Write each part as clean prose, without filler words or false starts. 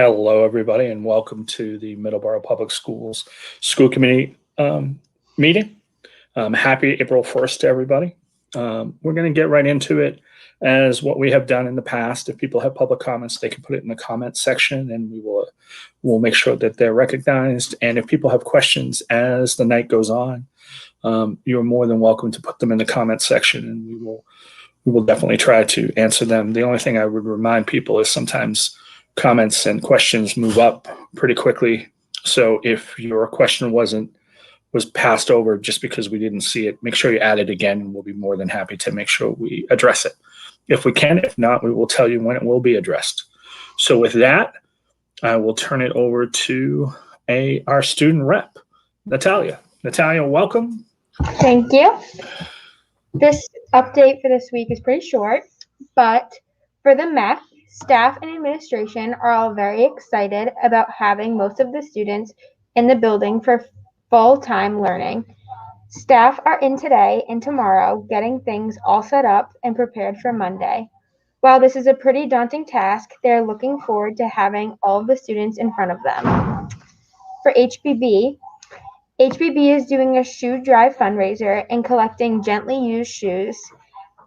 Hello, everybody, and welcome to the Middleborough Public Schools School Committee meeting. Happy April 1st to everybody. We're going to get right into it as what we have done in the past. If people have public comments, they can put it in the comments section, and we'll make sure that they're recognized. And if people have questions as the night goes on, you're more than welcome to put them in the comments section, and we will definitely try to answer them. The only thing I would remind people is sometimes comments and questions move up pretty quickly. So if your question was passed over just because we didn't see it, make sure you add it again, and we'll be more than happy to make sure we address it. If we can, if not, we will tell you when it will be addressed. So with that, I will turn it over to our student rep, Natalia. Natalia, welcome. Thank you. This update for this week is pretty short, but for the MEC, staff and administration are all very excited about having most of the students in the building for full-time learning. Staff are in today and tomorrow getting things all set up and prepared for Monday. While this is a pretty daunting task, they're looking forward to having all of the students in front of them. For HBB is doing a shoe drive fundraiser and collecting gently used shoes.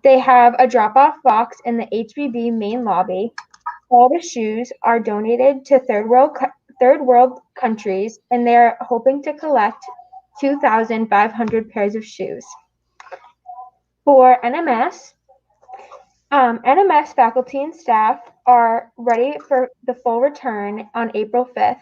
They have a drop-off box in the HBB main lobby. All the shoes are donated to third world countries, and they're hoping to collect 2,500 pairs of shoes. For NMS, NMS faculty and staff are ready for the full return on April 5th.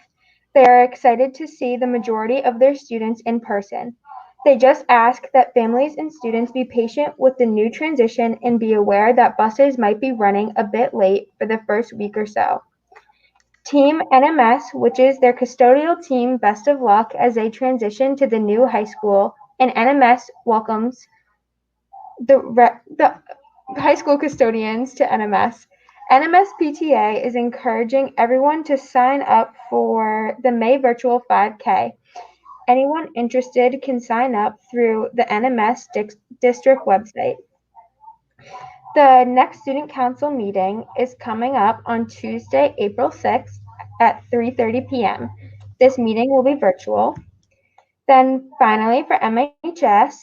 They are excited to see the majority of their students in person. They just ask that families and students be patient with the new transition and be aware that buses might be running a bit late for the first week or so. Team NMS, which is their custodial team, best of luck as they transition to the new high school, and NMS welcomes the high school custodians to NMS. NMS PTA is encouraging everyone to sign up for the May virtual 5K. Anyone interested can sign up through the NMS district website. The next student council meeting is coming up on Tuesday, April 6th at 3:30 p.m. This meeting will be virtual. Then finally for MHS,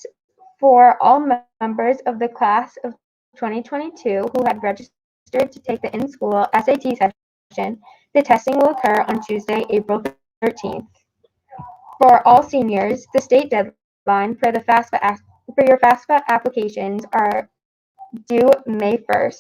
for all members of the class of 2022 who had registered to take the in-school SAT session, the testing will occur on Tuesday, April 13th. For all seniors, the state deadline for your FAFSA applications are due May 1st.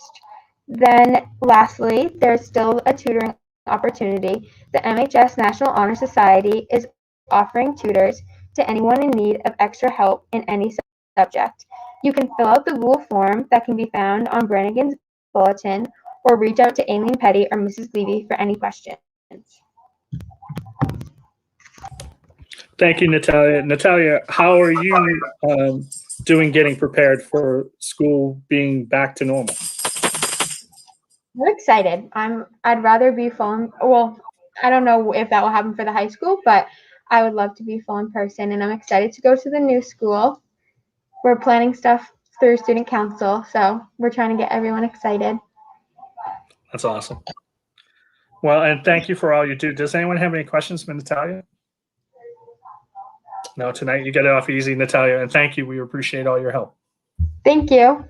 Then lastly, there's still a tutoring opportunity. The MHS National Honor Society is offering tutors to anyone in need of extra help in any subject. You can fill out the Google form that can be found on Brannigan's bulletin, or reach out to Aileen Petty or Mrs. Levy for any questions. Thank you, Natalia. Natalia, how are you doing getting prepared for school being back to normal? I'm excited. I'd rather be full. Well, I don't know if that will happen for the high school, but I would love to be full in person, and I'm excited to go to the new school. We're planning stuff through student council, so we're trying to get everyone excited. That's awesome. Well, and thank you for all you do. Does anyone have any questions for Natalia? No, tonight you get it off easy, Natalia, and thank you. We appreciate all your help. Thank you.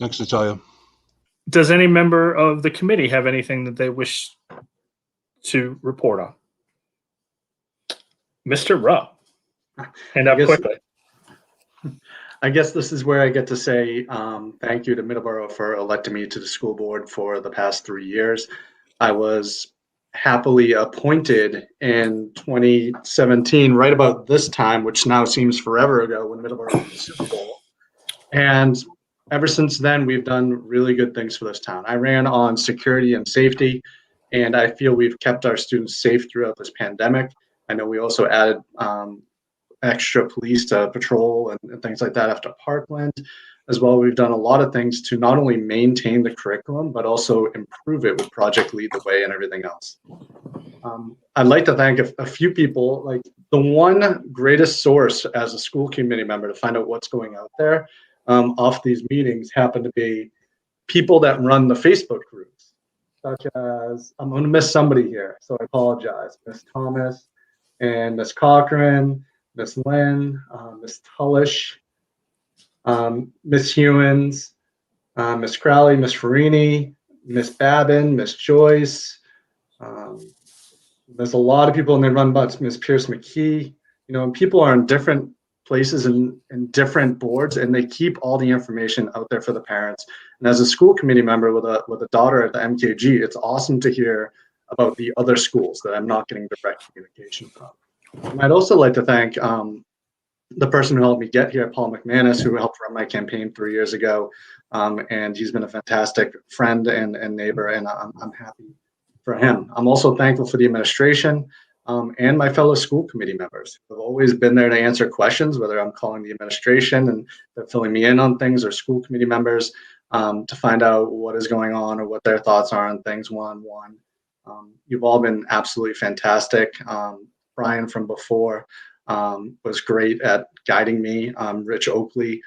Thanks, Natalia. Does any member of the committee have anything that they wish to report on? Mr. Rowe, hand up quickly. I guess this is where I get to say thank you to Middleborough for electing me to the school board for the past 3 years. I was happily appointed in 2017, right about this time, which now seems forever ago, when Middleborough won the Super Bowl. And ever since then, we've done really good things for this town. I ran on security and safety, and I feel we've kept our students safe throughout this pandemic. I know we also added extra police to patrol and things like that after Parkland. As well, we've done a lot of things to not only maintain the curriculum, but also improve it with Project Lead the Way and everything else. I'd like to thank a few people. Like, the one greatest source as a school committee member to find out what's going out there off these meetings happen to be people that run the Facebook groups. such as, I'm going to miss somebody here, so I apologize. Miss Thomas and Miss Cochran, Miss Lynn, Miss Tullish, Miss Hewins, Miss Crowley, Miss Farini, Miss Babin, Miss Joyce. There's a lot of people in the run butts, Miss Pierce McKee. You know, and people are in different places and different boards, and they keep all the information out there for the parents. And as a school committee member with a daughter at the MKG, it's awesome to hear about the other schools that I'm not getting direct communication from. And I'd also like to thank the person who helped me get here, Paul McManus, who helped run my campaign 3 years ago. And he's been a fantastic friend and neighbor, and I'm happy for him. I'm also thankful for the administration and my fellow school committee members who have always been there to answer questions, whether I'm calling the administration and they're filling me in on things, or school committee members to find out what is going on or what their thoughts are on things one-on-one. You've all been absolutely fantastic. Brian from before was great at guiding me. Rich Oakley,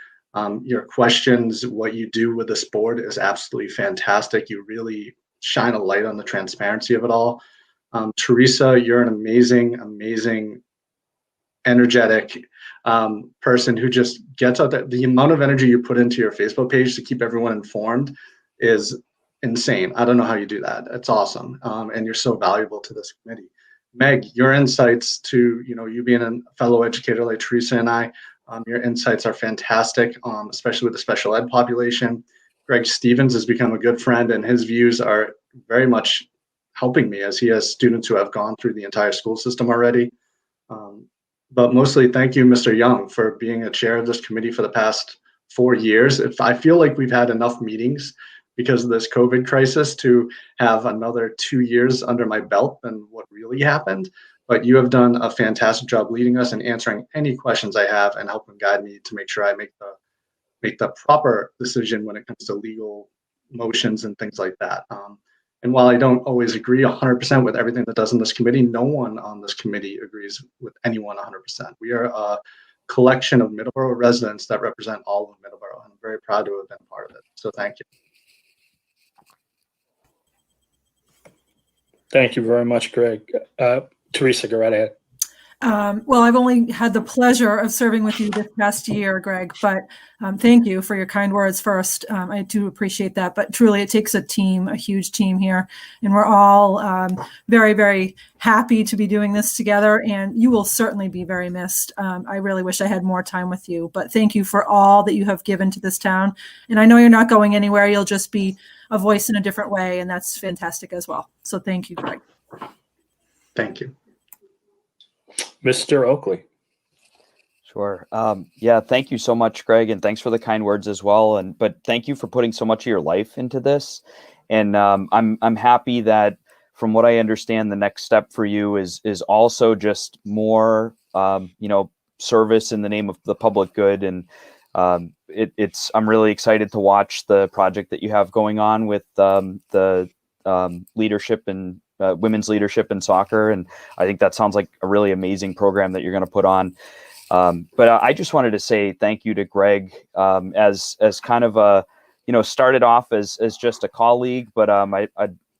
your questions, what you do with this board is absolutely fantastic. You really shine a light on the transparency of it all. Teresa, you're an amazing, energetic person who just gets out there. The amount of energy you put into your Facebook page to keep everyone informed is insane. I don't know how you do that. It's awesome. And you're so valuable to this committee. Meg, your insights to, you being a fellow educator like Teresa and I, your insights are fantastic, especially with the special ed population. Greg Stevens has become a good friend, and his views are very much helping me, as he has students who have gone through the entire school system already. But mostly, thank you, Mr. Young, for being a chair of this committee for the past 4 years. I feel like we've had enough meetings because of this COVID crisis to have another 2 years under my belt than what really happened. But you have done a fantastic job leading us and answering any questions I have and helping guide me to make sure I make the proper decision when it comes to legal motions and things like that. And while I don't always agree 100% with everything that does in this committee, no one on this committee agrees with anyone 100%. We are a collection of Middleborough residents that represent all of Middleborough, and I'm very proud to have been part of it. So thank you. Thank you very much, Greg. Teresa, go right ahead. Well, I've only had the pleasure of serving with you this past year, Greg, but thank you for your kind words first. I do appreciate that, but truly it takes a team, a huge team here, and we're all very, very happy to be doing this together, and you will certainly be very missed. I really wish I had more time with you, but thank you for all that you have given to this town, and I know you're not going anywhere. You'll just be a voice in a different way, and that's fantastic as well. So thank you, Greg. Thank you. Mr. Oakley. Sure. Yeah, thank you so much, Greg, and thanks for the kind words as well. But thank you for putting so much of your life into this. And I'm happy that, from what I understand, the next step for you is also just more service in the name of the public good. And I'm really excited to watch the project that you have going on with the leadership and women's leadership in soccer. And I think that sounds like a really amazing program that you're going to put on. But I just wanted to say thank you to Greg as kind of a, started off as just a colleague, but I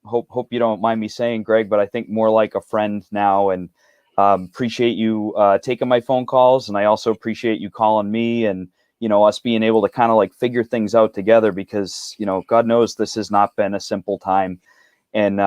hope you don't mind me saying, Greg, but I think more like a friend now, and appreciate you taking my phone calls. And I also appreciate you calling me, and, us being able to kind of like figure things out together, because, God knows this has not been a simple time. And,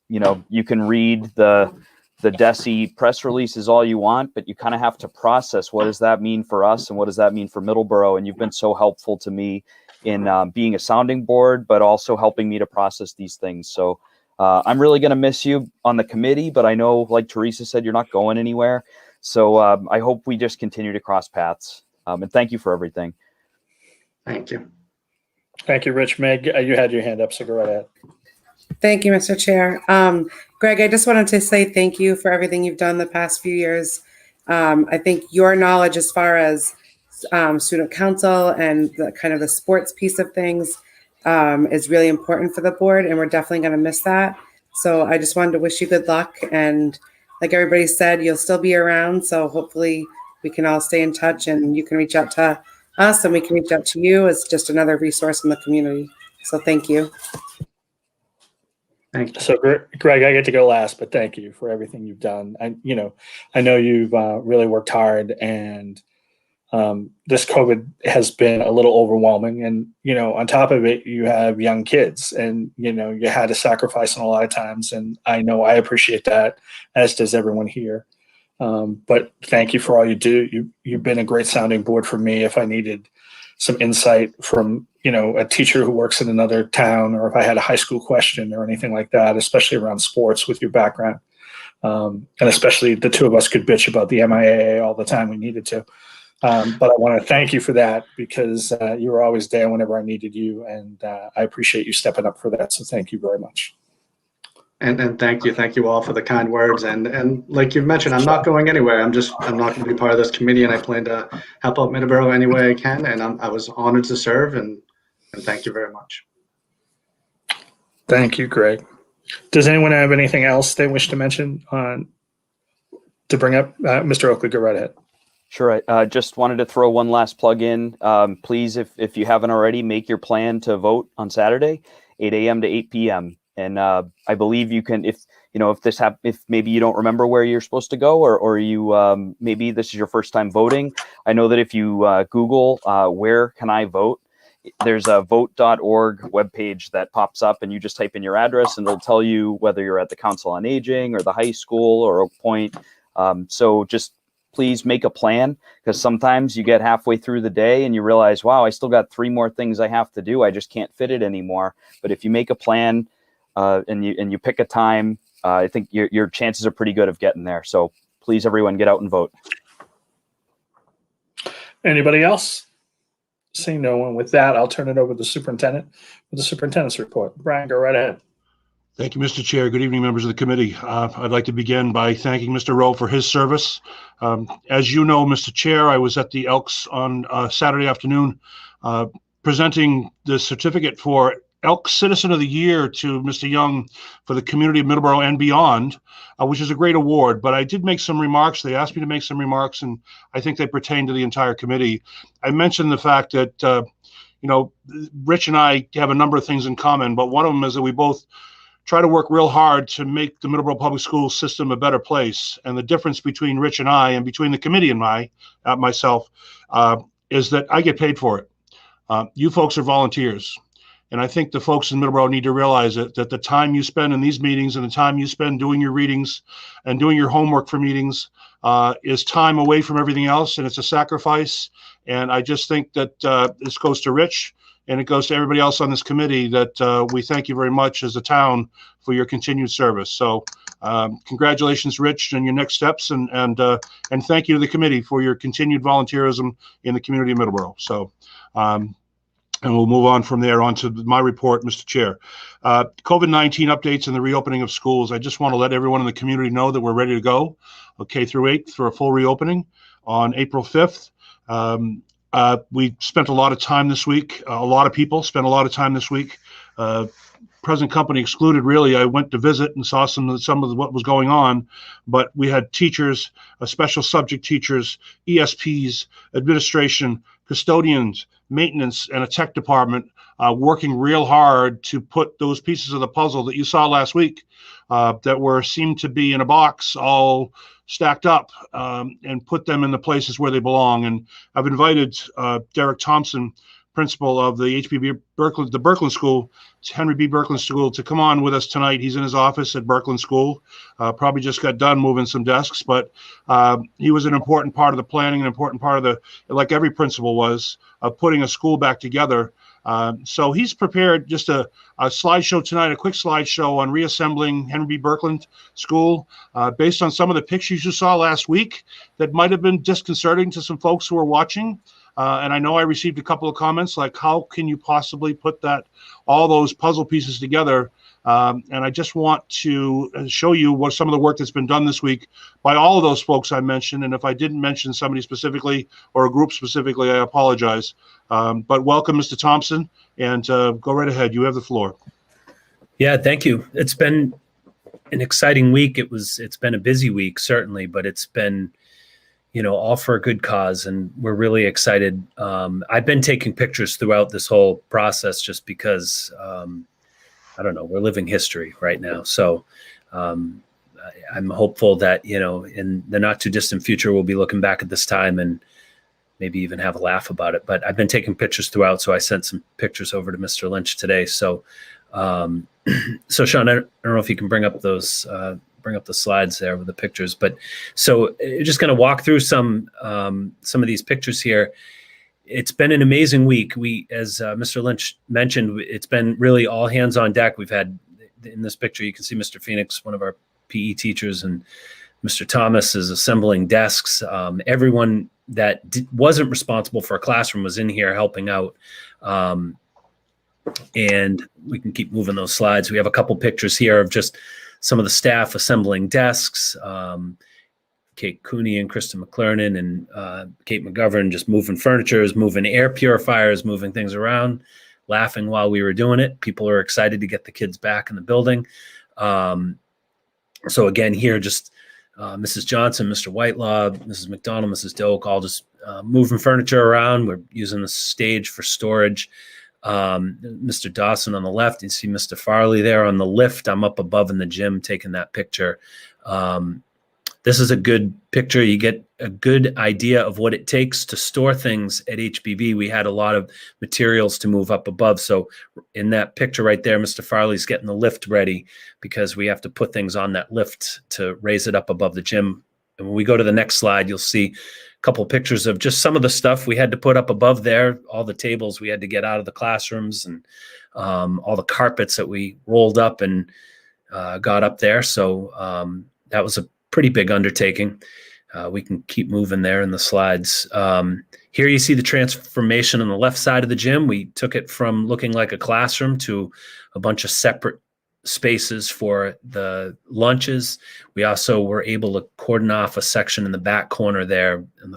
you can read the DESE press releases all you want, but you kind of have to process, what does that mean for us, and what does that mean for Middleborough? And you've been so helpful to me in being a sounding board, but also helping me to process these things. So I'm really going to miss you on the committee, but I know, like Teresa said, you're not going anywhere. So I hope we just continue to cross paths. And thank you for everything. Thank you. Thank you, Rich. Meg, you had your hand up, so go right ahead. Thank you, Mr. Chair. Greg, I just wanted to say thank you for everything you've done the past few years. I think your knowledge as far as student council and the kind of the sports piece of things is really important for the board, and we're definitely going to miss that. So I just wanted to wish you good luck. And like everybody said, you'll still be around. So hopefully we can all stay in touch, and you can reach out to us and we can reach out to you as just another resource in the community. So thank you. Thank you. So, Greg, I get to go last, but thank you for everything you've done. I know you've really worked hard, and this COVID has been a little overwhelming. And, on top of it, you have young kids, and, you had to sacrifice on a lot of times. And I know I appreciate that, as does everyone here. But thank you for all you do. You've been a great sounding board for me if I needed some insight from, a teacher who works in another town, or if I had a high school question or anything like that, especially around sports with your background. And especially the two of us could bitch about the MIAA all the time we needed to. But I want to thank you for that, because you were always there whenever I needed you. And I appreciate you stepping up for that. So thank you very much. And thank you all for the kind words. And like you've mentioned, I'm not going anywhere. I'm not going to be part of this committee, and I plan to help out Middleborough any way I can. And I was honored to serve, and thank you very much. Thank you, Greg. Does anyone have anything else they wish to mention to bring up? Mr. Oakley, go right ahead. Sure. I just wanted to throw one last plug in. Please, if you haven't already, make your plan to vote on Saturday, 8 a.m. to 8 p.m. And I believe you can, if maybe you don't remember where you're supposed to go, or you maybe this is your first time voting. I know that if you Google where can I vote, there's a vote.org webpage that pops up, and you just type in your address, and it'll tell you whether you're at the Council on Aging or the high school or Oak Point. So just please make a plan, because sometimes you get halfway through the day and you realize, wow, I still got 3 more things I have to do. I just can't fit it anymore. But if you make a plan and you pick a time, I think your chances are pretty good of getting there. So please, everyone, get out and vote. Anybody else? Seeing no one, with that, I'll turn it over to the superintendent with the superintendent's report. Brian, go right ahead. Thank you, Mr. Chair. Good evening, members of the committee. I'd like to begin by thanking Mr. Rowe for his service. As you know, Mr. Chair, I was at the Elks on Saturday afternoon presenting the certificate for Elk Citizen of the Year to Mr. Young for the community of Middleborough and beyond, which is a great award. But I did make some remarks. They asked me to make some remarks, and I think they pertain to the entire committee. I mentioned the fact that, Rich and I have a number of things in common, but one of them is that we both try to work real hard to make the Middleborough public school system a better place. And the difference between Rich and I, and between the committee and myself, is that I get paid for it. You folks are volunteers. And I think the folks in Middleborough need to realize that the time you spend in these meetings and the time you spend doing your readings and doing your homework for meetings is time away from everything else, and it's a sacrifice. And I just think that this goes to Rich, and it goes to everybody else on this committee, that we thank you very much as a town for your continued service. So congratulations, Rich, on your next steps, and thank you to the committee for your continued volunteerism in the community of Middleborough. So. And we'll move on from there on to my report, Mr. Chair. COVID-19 updates and the reopening of schools. I just want to let everyone in the community know that we're ready to go, K through 8, for a full reopening on April 5th. We spent a lot of time this week. A lot of people spent a lot of time this week. Present company excluded, really. I went to visit and saw some of what was going on, but we had teachers, special subject teachers, ESPs, administration, custodians, maintenance, and a tech department working real hard to put those pieces of the puzzle that you saw last week that seemed to be in a box all stacked up and put them in the places where they belong. And I've invited Derek Thompson, principal of the Burkeland School, Henry B. Burkeland School, to come on with us tonight. He's in his office at Burkeland School. Probably just got done moving some desks, but he was an important part of the planning, an important part of like every principal was, putting a school back together. So he's prepared just a slideshow tonight, a quick slideshow on reassembling Henry B. Burkeland School, based on some of the pictures you saw last week that might have been disconcerting to some folks who are watching. And I know I received a couple of comments like, how can you possibly put all those puzzle pieces together? And I just want to show you what some of the work that's been done this week by all of those folks I mentioned. And if I didn't mention somebody specifically or a group specifically, I apologize. But welcome, Mr. Thompson, and go right ahead. You have the floor. Yeah, thank you. It's been an exciting week. It's been a busy week, certainly, but it's been all for a good cause, and we're really excited. I've been taking pictures throughout this whole process just because, I don't know, we're living history right now. So I'm hopeful that, in the not too distant future, we'll be looking back at this time and maybe even have a laugh about it. But I've been taking pictures throughout, so I sent some pictures over to Mr. Lynch today. So, so Sean, I don't know if you can bring up those, bring up the slides there with the pictures. But so just going to walk through some of these pictures here. It's been an amazing week. As Mr. Lynch mentioned, it's been really all hands on deck. We've had, in this picture, you can see Mr. Phoenix, one of our PE teachers, and Mr. Thomas is assembling desks. Everyone that wasn't responsible for a classroom was in here helping out. And we can keep moving those slides. We have a couple pictures here of just some of the staff assembling desks. Kate Cooney and Kristen McClernand and Kate McGovern just moving furniture, moving air purifiers, moving things around, laughing while we were doing it. People are excited to get the kids back in the building. So again, here just Mrs. Johnson, Mr. Whitelaw, Mrs. McDonald, Mrs. Doak, all just moving furniture around. We're using the stage for storage. Mr. Dawson on the left, you see Mr. Farley there on the lift. I'm up above in the gym taking that picture. This is a good picture. You get a good idea of what it takes to store things at HBV. We had a lot of materials to move up above. So in that picture right there, Mr. Farley's getting the lift ready because we have to put things on that lift to raise it up above the gym. And when we go to the next slide, you'll see a couple of pictures of just some of the stuff we had to put up above there, all the tables we had to get out of the classrooms, and all the carpets that we rolled up and got up there. So that was a pretty big undertaking. We can keep moving there in the slides. Here you see the transformation on the left side of the gym. We took it from looking like a classroom to a bunch of separate spaces for the lunches. We also were able to cordon off a section in the back corner there in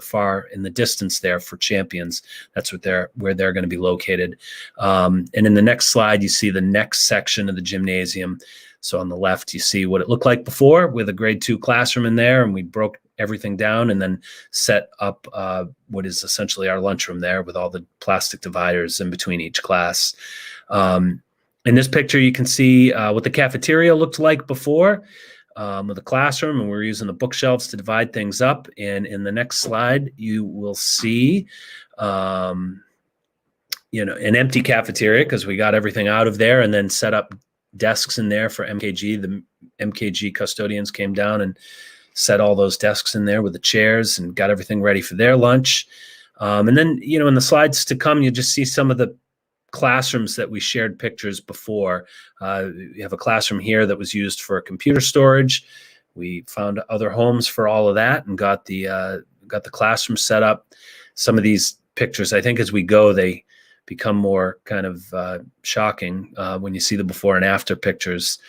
the distance there for champions. That's where they're going to be located. And in the next slide, you see the next section of the gymnasium. So on the left, you see what it looked like before with a grade 2 classroom in there, and we broke everything down and then set up what is essentially our lunchroom there with all the plastic dividers in between each class. In this picture, you can see what the cafeteria looked like before with the classroom, and we're using the bookshelves to divide things up. And in the next slide, you will see an empty cafeteria because we got everything out of there and then set up desks in there for MKG. The MKG custodians came down and set all those desks in there with the chairs and got everything ready for their lunch. And then, in the slides to come, you just see some of the classrooms that we shared pictures before. We have a classroom here that was used for computer storage. We found other homes for all of that and got the classroom set up. Some of these pictures, I think as we go, they become more kind of shocking when you see the before and after pictures.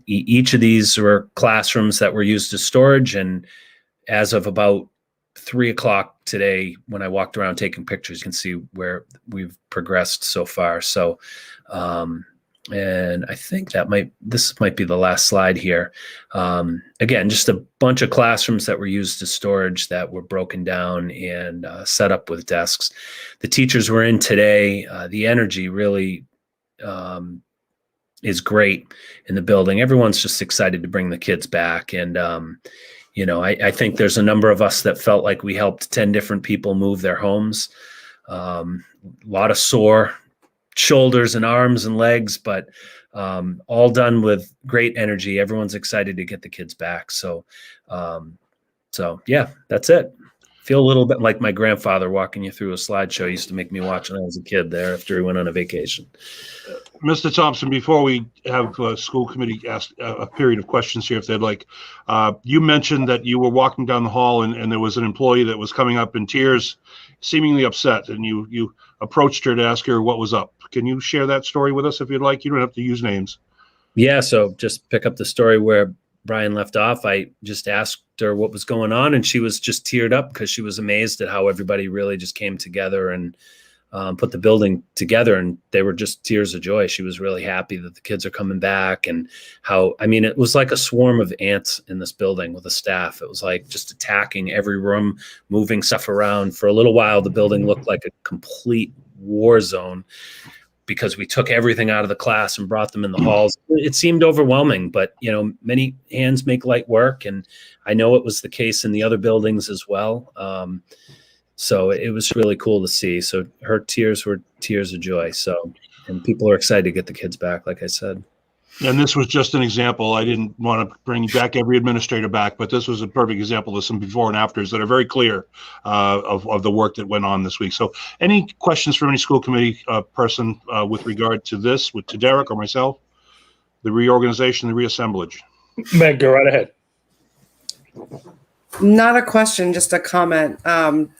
Each of these were classrooms that were used as storage, and as of about 3:00 today, when I walked around taking pictures, you can see where we've progressed so far. So, and I think this might be the last slide here. Again, just a bunch of classrooms that were used as storage that were broken down and set up with desks. The teachers were in today. The energy really is great in the building. Everyone's just excited to bring the kids back. And, I think there's a number of us that felt like we helped 10 different people move their homes. A lot of sore shoulders and arms and legs, but all done with great energy. Everyone's excited to get the kids back. So yeah, that's it. Feel a little bit like my grandfather walking you through a slideshow. He used to make me watch when I was a kid there after he went on a vacation. Mr. Thompson, before we have school committee ask a period of questions here, if they'd like, you mentioned that you were walking down the hall and there was an employee that was coming up in tears, seemingly upset, and you approached her to ask her what was up. Can you share that story with us if you'd like? You don't have to use names. Yeah, so just pick up the story where Brian left off. I just asked her what was going on, and she was just teared up because she was amazed at how everybody really just came together and put the building together, and they were just tears of joy. She was really happy that the kids are coming back, and it was like a swarm of ants in this building with the staff. It was like just attacking every room, moving stuff around. For a little while, the building looked like a complete war zone. because we took everything out of the class and brought them in the halls. It seemed overwhelming, but many hands make light work, and I know it was the case in the other buildings as well. So it was really cool to see. So her tears were tears of joy. So, and people are excited to get the kids back, like I said. And this was just an example. I didn't want to bring back every administrator back, but this was a perfect example of some before and afters that are very clear of the work that went on this week. So any questions from any school committee person with regard to this, to Derek or myself, the reorganization, the reassemblage? Meg, go right ahead. Not a question, just a comment.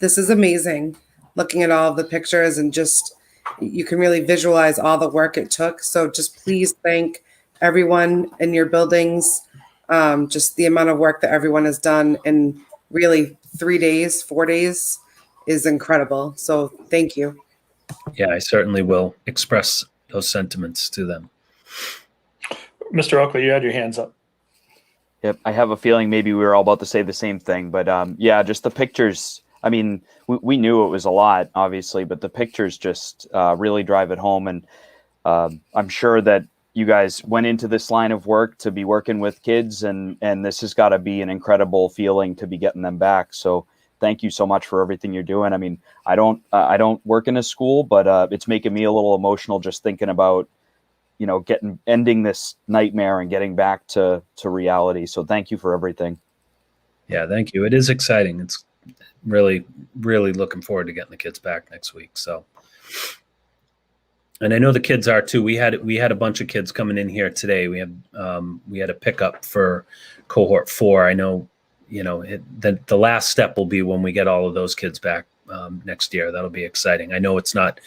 This is amazing. Looking at all of the pictures and just, you can really visualize all the work it took. So just please thank everyone in your buildings. Just the amount of work that everyone has done in really 3 days, 4 days is incredible. So thank you. Yeah, I certainly will express those sentiments to them. Mr. Oakley, you had your hands up. Yep, I have a feeling maybe we were all about to say the same thing, but yeah, just the pictures. I mean, we knew it was a lot, obviously, but the pictures just really drive it home. And I'm sure that you guys went into this line of work to be working with kids, and this has got to be an incredible feeling to be getting them back. So thank you so much for everything you're doing. I mean, I don't work in a school, but it's making me a little emotional just thinking about ending this nightmare and getting back to reality. So thank you for everything. Yeah, thank you. It is exciting. It's really, really looking forward to getting the kids back next week. So, and I know the kids are too. We had a bunch of kids coming in here today. We had a pickup for cohort 4. I know, the last step will be when we get all of those kids back next year. That'll be exciting. I know it's not,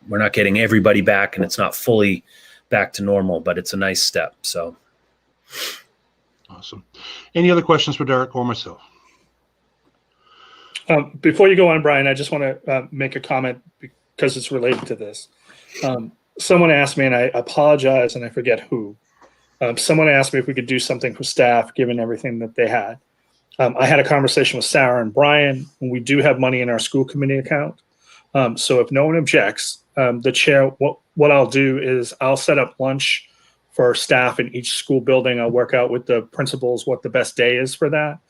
we're not getting everybody back and it's not fully back to normal, but it's a nice step. So awesome. Any other questions for Derek or myself? Before you go on, Brian, I just want to make a comment because it's related to this. Someone asked me, and I apologize, and I forget who. Someone asked me if we could do something for staff, given everything that they had. I had a conversation with Sarah and Brian, and we do have money in our school committee account. So if no one objects, the chair, what I'll do is I'll set up lunch for staff in each school building. I'll work out with the principals what the best day is for that.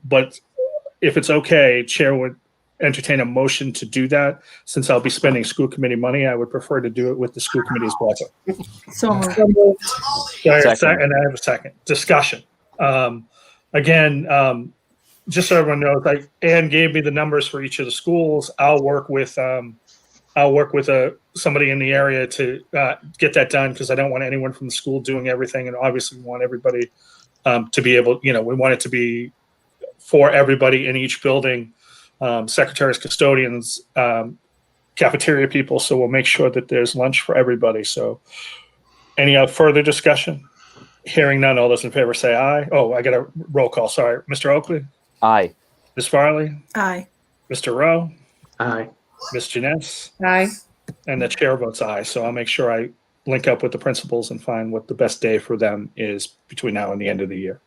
But if it's okay, chair would entertain a motion to do that. Since I'll be spending school committee money, I would prefer to do it with the school committee's blessing. So moved. So I have a second. Discussion. Again, just so everyone knows, like Ann gave me the numbers for each of the schools. I'll work with somebody in the area to get that done, because I don't want anyone from the school doing everything, and obviously we want everybody to be able. We want it to be for everybody in each building, secretaries, custodians, cafeteria people. So we'll make sure that there's lunch for everybody. So any further discussion? Hearing none, all those in favor say aye. Oh, I got a roll call. Sorry. Mr. Oakley? Aye. Ms. Farley? Aye. Mr. Rowe? Aye. Ms. Janess? Aye. And the chair votes aye. So I'll make sure I link up with the principals and find what the best day for them is between now and the end of the year.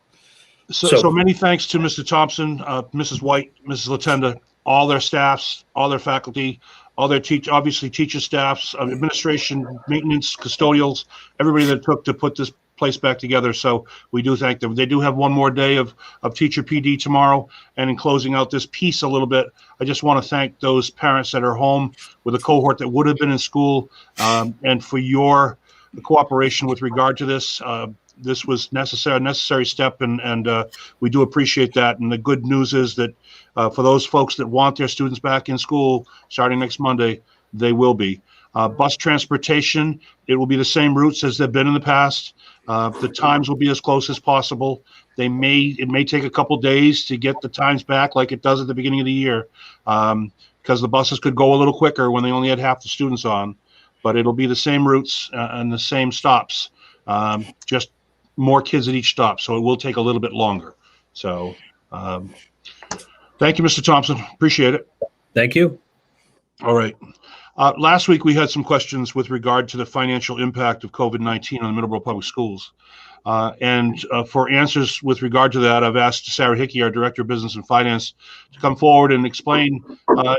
So many thanks to Mr. Thompson, Mrs. White, Mrs. Latenda, all their staffs, all their faculty, all their obviously teacher staffs, administration, maintenance, custodials, everybody that took to put this place back together. So we do thank them. They do have one more day of teacher PD tomorrow. And in closing out this piece a little bit, I just want to thank those parents that are home with a cohort that would have been in school, and for your cooperation with regard to this. This was a necessary step, and we do appreciate that. And the good news is that for those folks that want their students back in school starting next Monday, they will be. Bus transportation, it will be the same routes as they've been in the past. The times will be as close as possible. It may take a couple days to get the times back like it does at the beginning of the year, because the buses could go a little quicker when they only had half the students on. But it'll be the same routes and the same stops, just more kids at each stop. So it will take a little bit longer. So thank you, Mr. Thompson. Appreciate it. Thank you. All right. Last week, we had some questions with regard to the financial impact of COVID-19 on the Middleborough Public Schools. And for answers with regard to that, I've asked Sarah Hickey, our Director of Business and Finance, to come forward and explain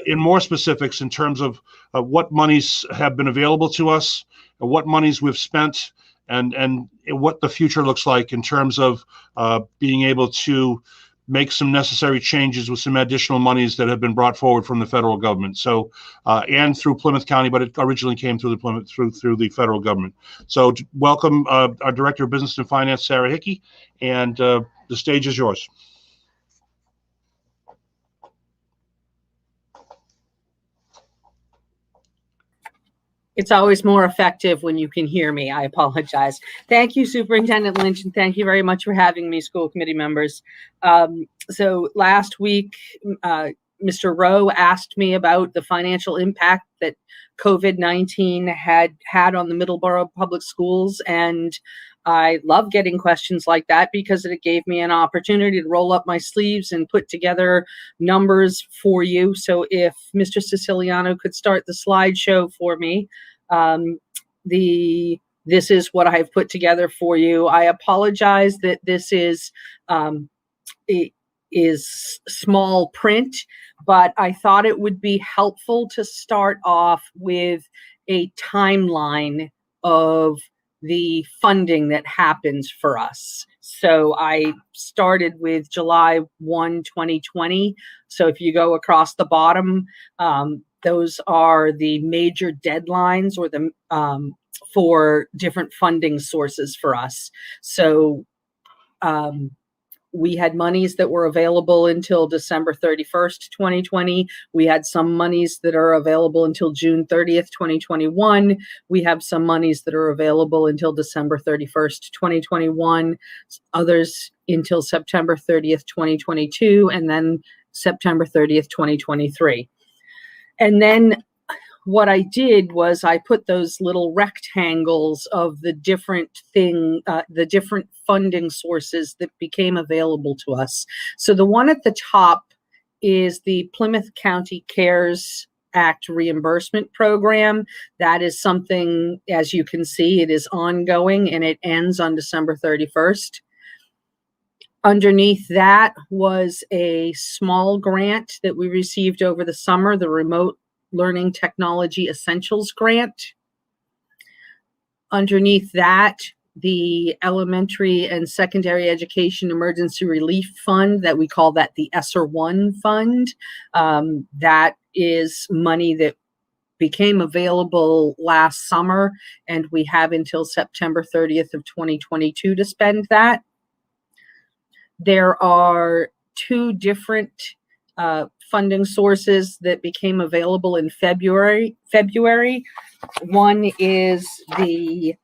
in more specifics in terms of what monies have been available to us, what monies we've spent, and what the future looks like in terms of being able to make some necessary changes with some additional monies that have been brought forward from the federal government. So, and through Plymouth County, but it originally came through the federal government. So, welcome our Director of Business and Finance, Sarah Hickey, and the stage is yours. It's always more effective when you can hear me. I apologize. Thank you, Superintendent Lynch, and thank you very much for having me, school committee members. So last week, Mr. Rowe asked me about the financial impact that COVID-19 had on the Middleborough Public Schools, and I love getting questions like that because it gave me an opportunity to roll up my sleeves and put together numbers for you. So if Mr. Siciliano could start the slideshow for me, this is what I've put together for you. I apologize that this is small print, but I thought it would be helpful to start off with a timeline of the funding that happens for us. So I started with July 1, 2020. So if you go across the bottom, those are the major deadlines or the for different funding sources for us. So we had monies that were available until December 31st, 2020. We had some monies that are available until June 30th, 2021. We have some monies that are available until December 31st, 2021. Others until September 30th, 2022, and then September 30th, 2023. And then what I did was I put those little rectangles of the different funding sources that became available to us. So the one at the top is the Plymouth County CARES Act reimbursement program. That is something, as you can see, it is ongoing and it ends on December 31st. Underneath that was a small grant that we received over the summer, the Remote Learning Technology Essentials Grant. Underneath that, the Elementary and Secondary Education Emergency Relief Fund, that we call that the ESSER 1 fund. That is money that became available last summer, and we have until September 30th of 2022 to spend that. There are two different funding sources that became available in February. One is the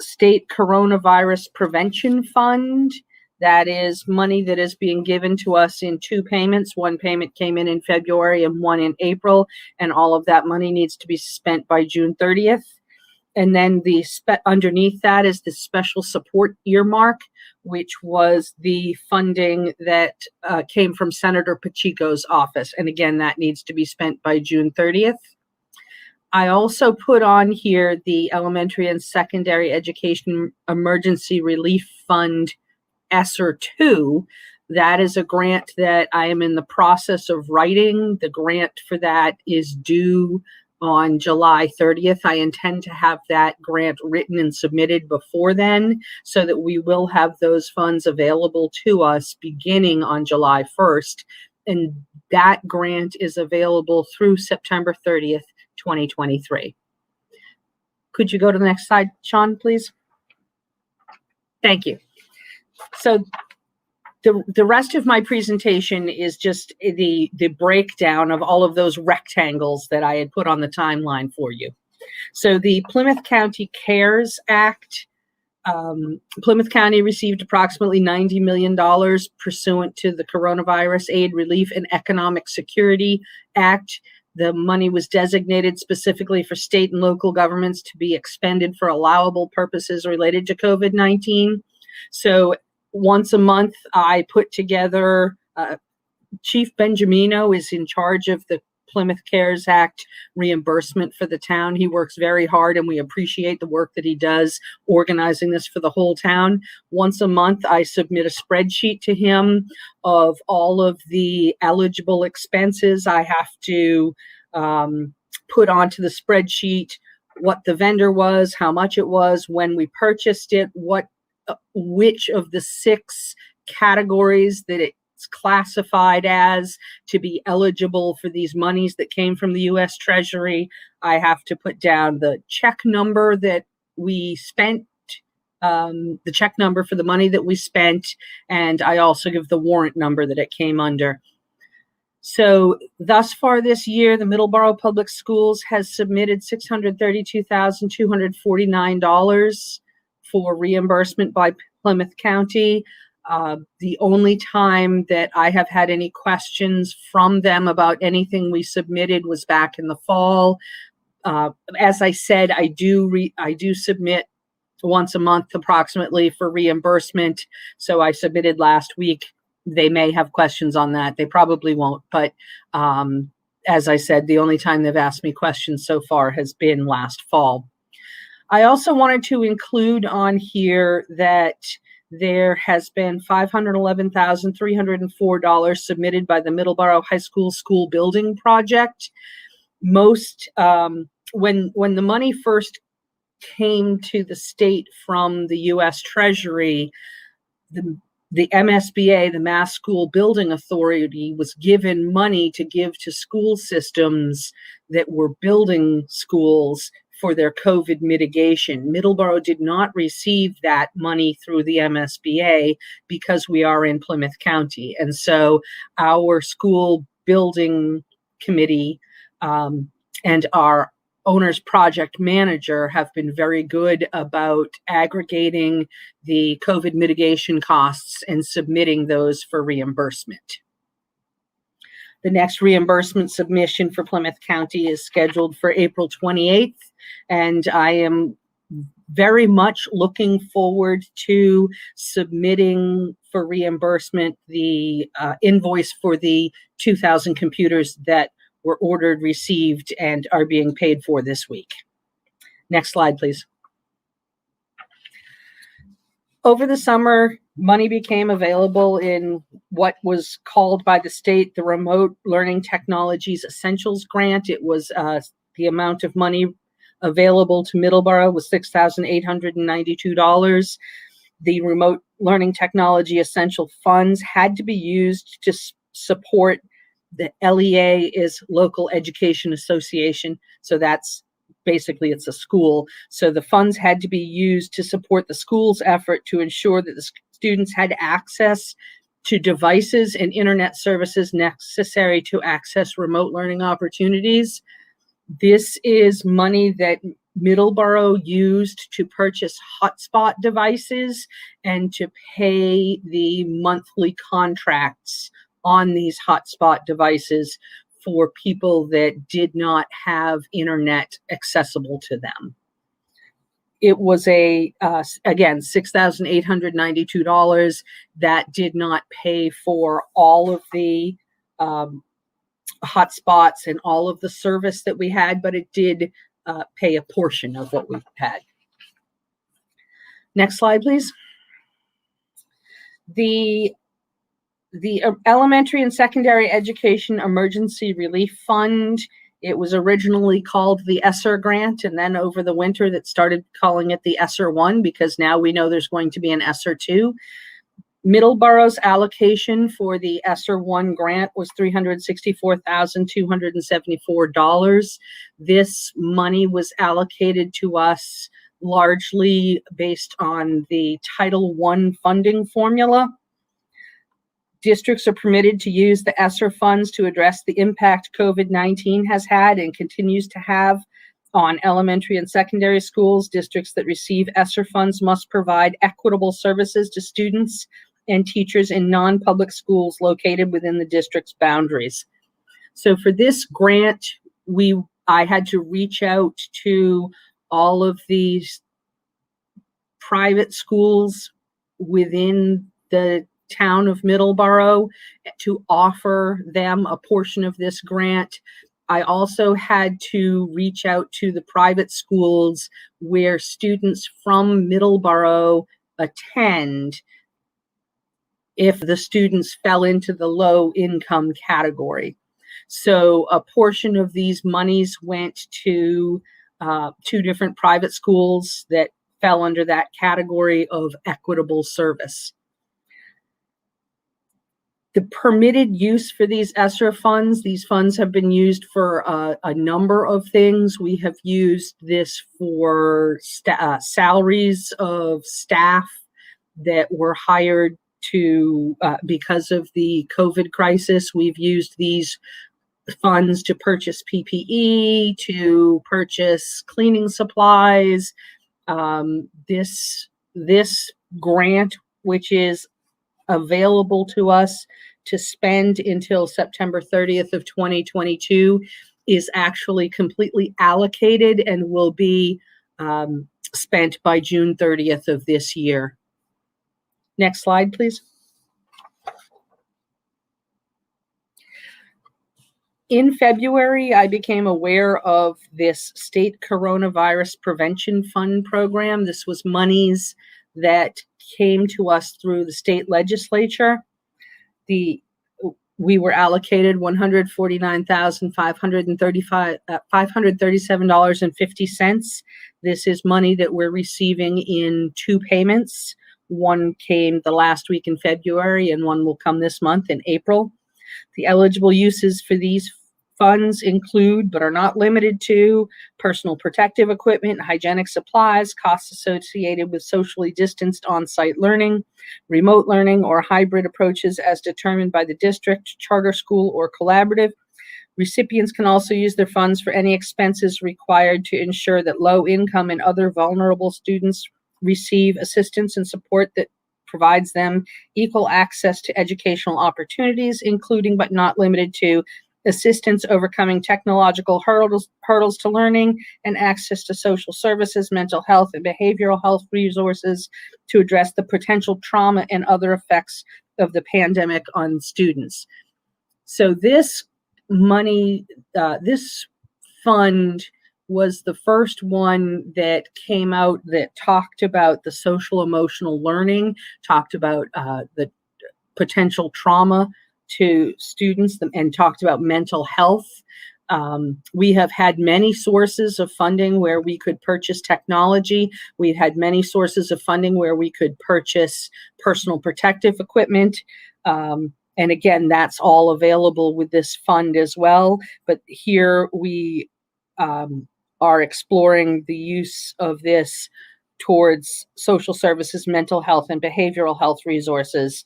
State Coronavirus Prevention Fund. That is money that is being given to us in two payments. One payment came in February and one in April, and all of that money needs to be spent by June 30th. And then underneath that is the Special Support Earmark, which was the funding that came from Senator Pacheco's office. And again, that needs to be spent by June 30th. I also put on here the Elementary and Secondary Education Emergency Relief Fund, ESSER 2. That is a grant that I am in the process of writing. The grant for that is due on July 30th. I intend to have that grant written and submitted before then so that we will have those funds available to us beginning on July 1st. And that grant is available through September 30th, 2023. Could you go to the next slide, Sean, please? Thank you. So the rest of my presentation is just the breakdown of all of those rectangles that I had put on the timeline for you. So the Plymouth County CARES Act, Plymouth County received approximately $90 million pursuant to the Coronavirus Aid, Relief, and Economic Security Act. The money was designated specifically for state and local governments to be expended for allowable purposes related to COVID-19. So once a month, I put together, Chief Benjamino is in charge of the Plymouth CARES Act reimbursement for the town. He works very hard, and we appreciate the work that he does organizing this for the whole town. Once a month, I submit a spreadsheet to him of all of the eligible expenses. I have to put onto the spreadsheet what the vendor was, how much it was, when we purchased it, which of the 6 categories that it's classified as to be eligible for these monies that came from the U.S. Treasury. I have to put down the check number that we spent, the check number for the money that we spent, and I also give the warrant number that it came under. So thus far this year, the Middleborough Public Schools has submitted $632,249 for reimbursement by Plymouth County. The only time that I have had any questions from them about anything we submitted was back in the fall. As I said, I do submit once a month approximately for reimbursement. So I submitted last week. They may have questions on that. They probably won't. But as I said, the only time they've asked me questions so far has been last fall. I also wanted to include on here that there has been $511,304 submitted by the Middleborough High School school building project. Most, when the money first came to the state from the U.S. Treasury, the MSBA, the Mass School Building Authority, was given money to give to school systems that were building schools for their COVID mitigation. Middleborough did not receive that money through the MSBA because we are in Plymouth County. And so our school building committee and our owner's project manager have been very good about aggregating the COVID mitigation costs and submitting those for reimbursement. The next reimbursement submission for Plymouth County is scheduled for April 28th, and I am very much looking forward to submitting for reimbursement the invoice for the 2,000 computers that were ordered, received, and are being paid for this week. Next slide, please. Over the summer, money became available in what was called by the state the Remote Learning Technologies Essentials Grant. It was the amount of money available to Middleborough was $6,892. The Remote Learning Technology Essential Funds had to be used to support the LEA is Local Education Association. So that's basically, it's a school. So the funds had to be used to support the school's effort to ensure that the students had access to devices and internet services necessary to access remote learning opportunities. This is money that Middleborough used to purchase hotspot devices and to pay the monthly contracts on these hotspot devices for people that did not have internet accessible to them. It was again, $6,892. That did not pay for all of the hotspots and all of the service that we had, but it did pay a portion of what we had. Next slide, please. The Elementary and Secondary Education Emergency Relief Fund, it was originally called the ESSER grant, and then over the winter that started calling it the ESSER 1 because now we know there's going to be an ESSER 2. Middleborough's allocation for the ESSER 1 grant was $364,274. This money was allocated to us largely based on the Title I funding formula. Districts are permitted to use the ESSER funds to address the impact COVID-19 has had and continues to have on elementary and secondary schools. Districts that receive ESSER funds must provide equitable services to students and teachers in non-public schools located within the district's boundaries. So for this grant, I had to reach out to all of these private schools within the town of Middleborough to offer them a portion of this grant. I also had to reach out to the private schools where students from Middleborough attend if the students fell into the low income category. So a portion of these monies went to 2 different private schools that fell under that category of equitable service. The permitted use for these ESSER funds, these funds have been used for a number of things. We have used this for salaries of staff that were hired to because of the COVID crisis. We've used these funds to purchase PPE, to purchase cleaning supplies. This grant, which is available to us to spend until September 30th of 2022, is actually completely allocated and will be spent by June 30th of this year. Next slide, please. In February, I became aware of this state coronavirus prevention fund program. This was monies that came to us through the state legislature. We were allocated $537.50. This is money that we're receiving in 2 payments. One came the last week in February, and one will come this month in April. The eligible uses for these funds include, but are not limited to, personal protective equipment, hygienic supplies, costs associated with socially distanced on-site learning, remote learning, or hybrid approaches as determined by the district, charter school, or collaborative. Recipients can also use their funds for any expenses required to ensure that low-income and other vulnerable students receive assistance and support that provides them equal access to educational opportunities, including but not limited to assistance overcoming technological hurdles to learning, and access to social services, mental health, and behavioral health resources to address the potential trauma and other effects of the pandemic on students. So this money, this fund was the first one that came out that talked about the social emotional learning, talked about the potential trauma to students, and talked about mental health. We have had many sources of funding where we could purchase technology. We've had many sources of funding where we could purchase personal protective equipment. And again, that's all available with this fund as well. But here we are exploring the use of this towards social services, mental health, and behavioral health resources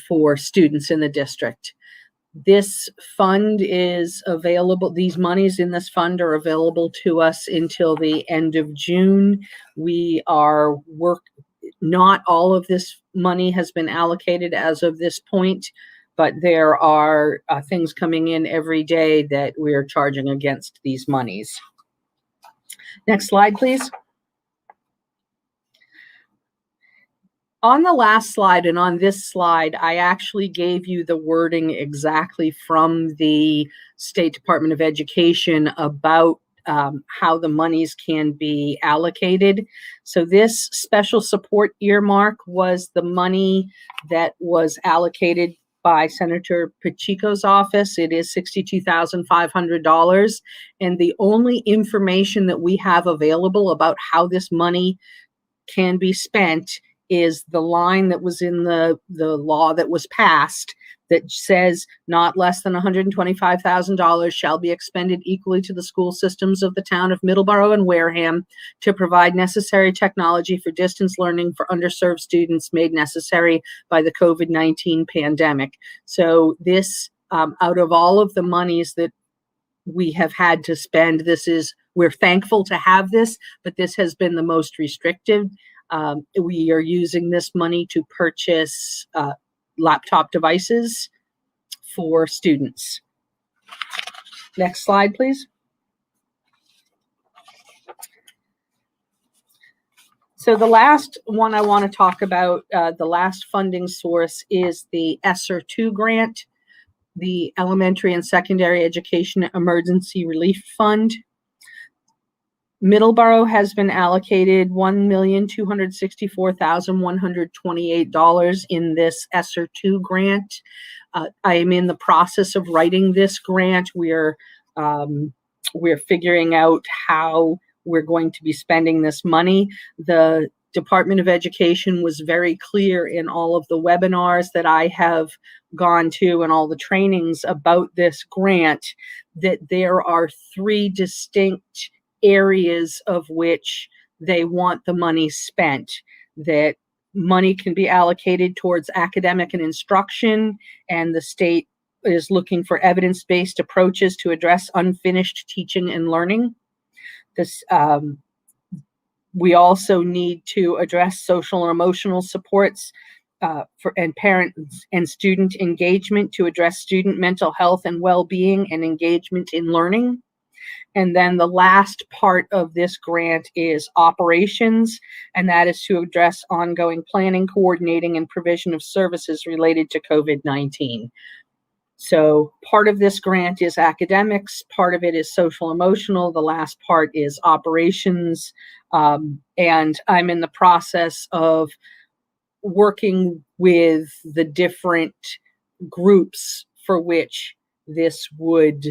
for students in the district. This fund is available, these monies in this fund are available to us until the end of June. Not all of this money has been allocated as of this point, but there are things coming in every day that we are charging against these monies. Next slide, please. On the last slide and on this slide, I actually gave you the wording exactly from the State Department of Education about how the monies can be allocated. So this special support earmark was the money that was allocated by Senator Pacheco's office. It is $62,500. And the only information that we have available about how this money can be spent is the line that was in the law that was passed that says not less than $125,000 shall be expended equally to the school systems of the town of Middleborough and Wareham to provide necessary technology for distance learning for underserved students made necessary by the COVID-19 pandemic. So this, out of all of the monies that we have had to spend, we're thankful to have this, but this has been the most restrictive. We are using this money to purchase laptop devices for students. Next slide, please. So the last one I want to talk about, the last funding source is the ESSER 2 grant. the Elementary and Secondary Education Emergency Relief Fund. Middleborough has been allocated $1,264,128 in this ESSER 2 grant. I am in the process of writing this grant. We're figuring out how we're going to be spending this money. The Department of Education was very clear in all of the webinars that I have gone to and all the trainings about this grant that there are 3 distinct areas of which they want the money spent. That money can be allocated towards academic and instruction, and the state is looking for evidence-based approaches to address unfinished teaching and learning. We also need to address social and emotional supports and parents and student engagement to address student mental health and well-being and engagement in learning. And then the last part of this grant is operations, and that is to address ongoing planning, coordinating, and provision of services related to COVID-19. So part of this grant is academics, part of it is social emotional, the last part is operations, and I'm in the process of working with the different groups for which this would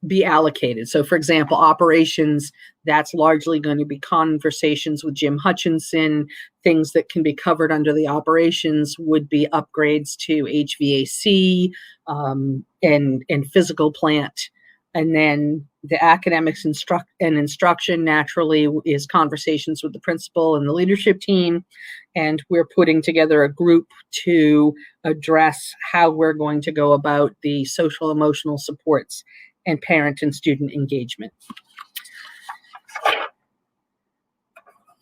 be allocated. So for example, operations, that's largely going to be conversations with Jim Hutchinson. Things that can be covered under the operations would be upgrades to HVAC and physical plant. And then the academics and instruction naturally is conversations with the principal and the leadership team. And we're putting together a group to address how we're going to go about the social emotional supports and parent and student engagement.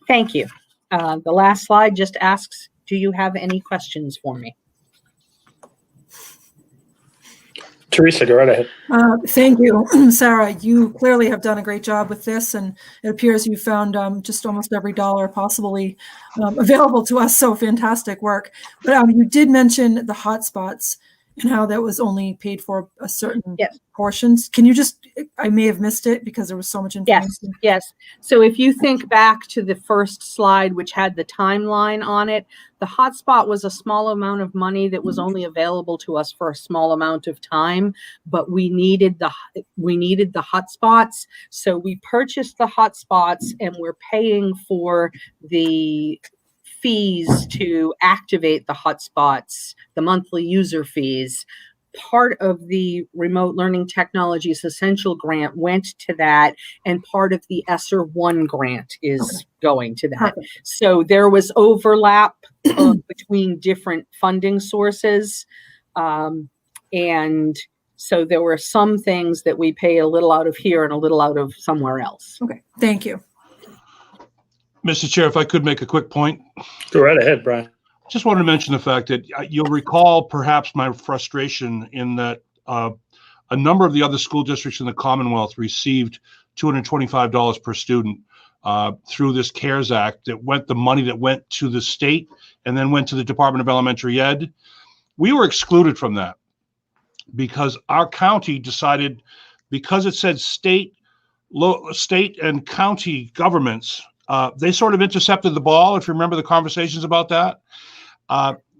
Thank you. The last slide just asks, do you have any questions for me? Teresa, go right ahead. Thank you, Sarah. You clearly have done a great job with this, and it appears you found just almost every dollar possibly available to us. So fantastic work. But you did mention the hotspots and how that was only paid for a certain portions. Can you just, I may have missed it because there was so much information. Yes. So if you think back to the first slide, which had the timeline on it, the hotspot was a small amount of money that was only available to us for a small amount of time, but we needed the hotspots. So we purchased the hotspots and we're paying for the fees to activate the hotspots, the monthly user fees. Part of the Remote Learning Technologies Essential Grant went to that, and part of the ESSER 1 grant is going to that. So there was overlap between different funding sources. And so there were some things that we pay a little out of here and a little out of somewhere else. Okay, thank you. Mr. Chair, if I could make a quick point. Go right ahead, Brian. Just wanted to mention the fact that you'll recall perhaps my frustration in that a number of the other school districts in the Commonwealth received $225 per student through this CARES Act that went, the money that went to the state and then went to the Department of Elementary Ed. We were excluded from that because our county decided, because it said state and county governments, they sort of intercepted the ball, if you remember the conversations about that.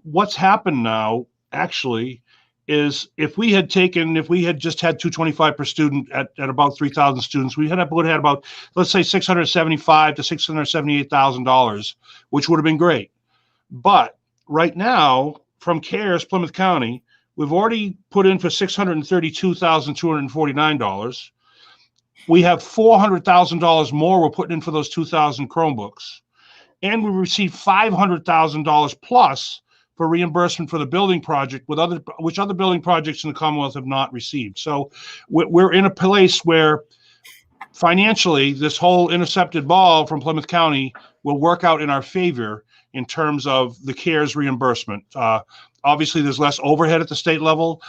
What's happened now, actually, is if we had just had $225 per student at about 3,000 students, we would have had about, let's say, $675,000 to $678,000, which would have been great. But right now, from CARES, Plymouth County, we've already put in for $632,249. We have $400,000 more we're putting in for those 2,000 Chromebooks. And we received $500,000 plus for reimbursement for the building project, which other building projects in the Commonwealth have not received. So we're in a place where financially this whole intercepted ball from Plymouth County will work out in our favor in terms of the CARES reimbursement. Obviously, there's less overhead at the state level.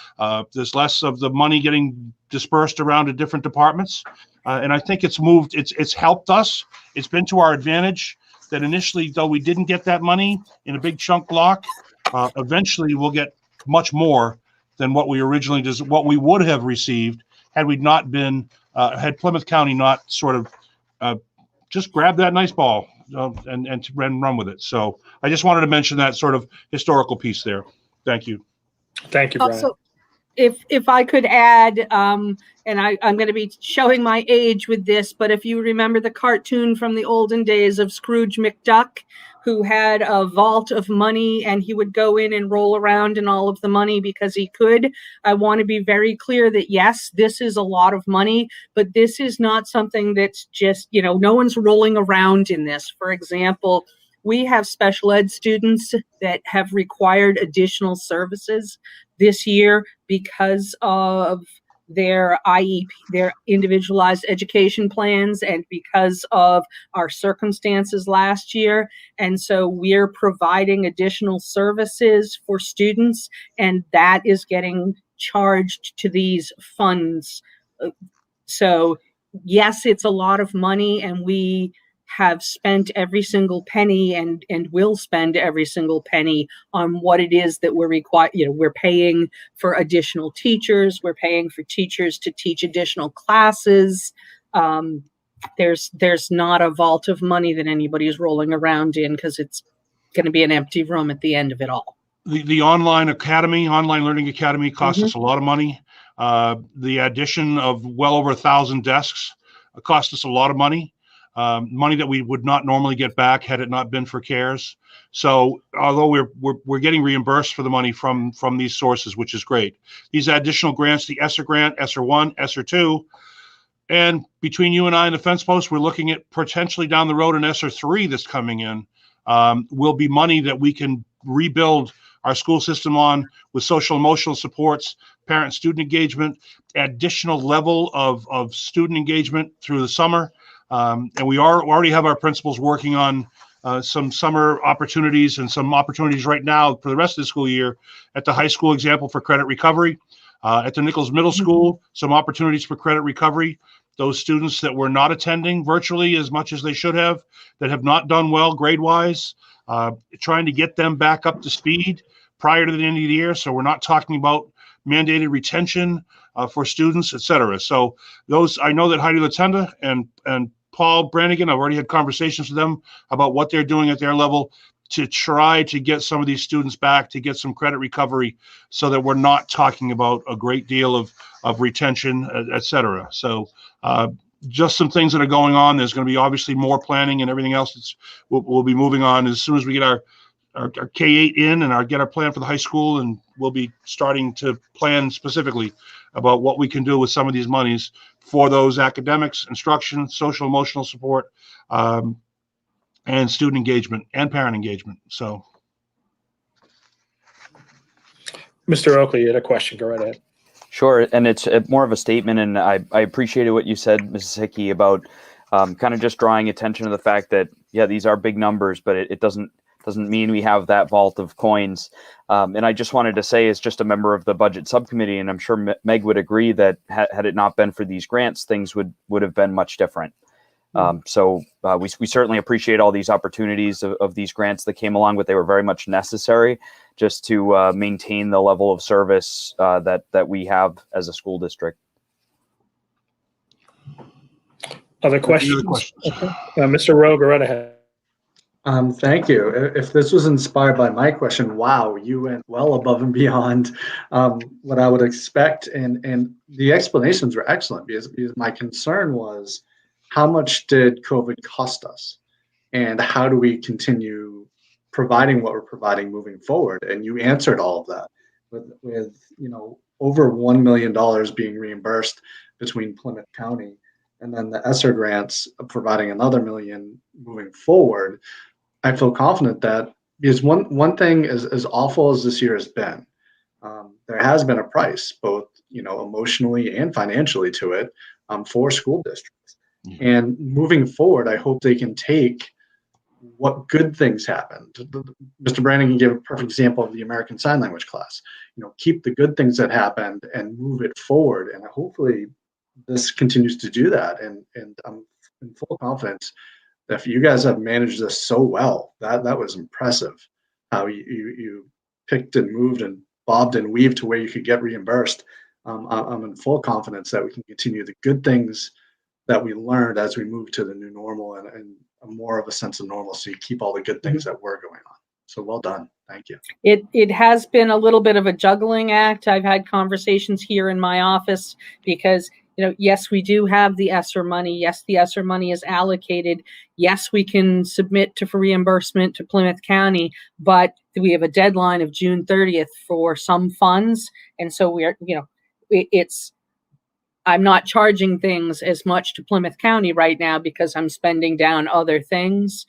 There's less of the money getting dispersed around to different departments. And I think it's helped us. It's been to our advantage that initially, though we didn't get that money in a big chunk block, eventually we'll get much more than what we originally what we would have received had we not been had Plymouth County not sort of just grab that nice ball and run with it. So I just wanted to mention that sort of historical piece there. Thank you. Thank you, Brian. Also, if I could add, and I'm going to be showing my age with this, but if you remember the cartoon from the olden days of Scrooge McDuck, who had a vault of money and he would go in and roll around in all of the money because he could, I want to be very clear that yes, this is a lot of money, but this is not something that's just, no one's rolling around in this. For example, we have special ed students that have required additional services this year because of their IEP, their individualized education plans, and because of our circumstances last year. And so we're providing additional services for students, and that is getting charged to these funds. So yes, it's a lot of money, and we have spent every single penny and will spend every single penny on what it is that we're required. We're paying for additional teachers. We're paying for teachers to teach additional classes. There's not a vault of money that anybody's rolling around in, because it's going to be an empty room at the end of it all. The online learning academy costs us a lot of money. The addition of well over 1,000 desks cost us a lot of money. Money that we would not normally get back had it not been for CARES. So although we're getting reimbursed for the money from these sources, which is great. These additional grants, the ESSER grant, ESSER 1, ESSER 2, and between you and I and the fence post, we're looking at potentially down the road an ESSER 3 that's coming in, will be money that we can rebuild our school system on with social emotional supports, parent student engagement, additional level of student engagement through the summer. And we already have our principals working on some summer opportunities and some opportunities right now for the rest of the school year at the high school example for credit recovery. At the Nichols Middle School, some opportunities for credit recovery. Those students that were not attending virtually as much as they should have, that have not done well grade-wise, trying to get them back up to speed prior to the end of the year. So we're not talking about mandated retention for students, et cetera. So those, I know that Heidi Latenda and Paul Brannigan, I've already had conversations with them about what they're doing at their level to try to get some of these students back, to get some credit recovery, so that we're not talking about a great deal of retention, et cetera. So just some things that are going on. There's going to be obviously more planning and everything else. We'll be moving on as soon as we get our K-8 in and get our plan for the high school, and we'll be starting to plan specifically about what we can do with some of these monies for those academics, instruction, social emotional support, and student engagement and parent engagement. So, Mr. Oakley, you had a question. Go right ahead. Sure, and it's more of a statement, and I appreciated what you said, Mrs. Hickey, about kind of just drawing attention to the fact that, yeah, these are big numbers, but it doesn't mean we have that vault of coins. And I just wanted to say, as just a member of the budget subcommittee, and I'm sure Meg would agree that had it not been for these grants, things would have been much different. So we certainly appreciate all these opportunities of these grants that came along, but they were very much necessary just to maintain the level of service that we have as a school district. Other questions? Okay. Mr. Rowe, go right ahead. Thank you. If this was inspired by my question, wow, you went well above and beyond what I would expect. And the explanations were excellent, because my concern was, how much did COVID cost us? And how do we continue providing what we're providing moving forward? And you answered all of that with over $1 million being reimbursed between Plymouth County, and then the ESSER grants providing another $1 million moving forward. I feel confident that, because one thing, as awful as this year has been, there has been a price, both emotionally and financially, to it for school districts. Mm-hmm. And moving forward, I hope they can take what good things happened. Mr. Brannigan gave a perfect example of the American Sign Language class. Keep the good things that happened and move it forward. And hopefully this continues to do that. And I'm in full confidence that you guys have managed this so well. That was impressive, how you picked and moved and bobbed and weaved to where you could get reimbursed. I'm in full confidence that we can continue the good things that we learned as we move to the new normal and more of a sense of normalcy, keep all the good things that were going on. So well done. Thank you. It has been a little bit of a juggling act. I've had conversations here in my office because, yes, we do have the ESSER money. Yes, the ESSER money is allocated. Yes, we can submit for reimbursement to Plymouth County, but we have a deadline of June 30th for some funds. And so I'm not charging things as much to Plymouth County right now because I'm spending down other things,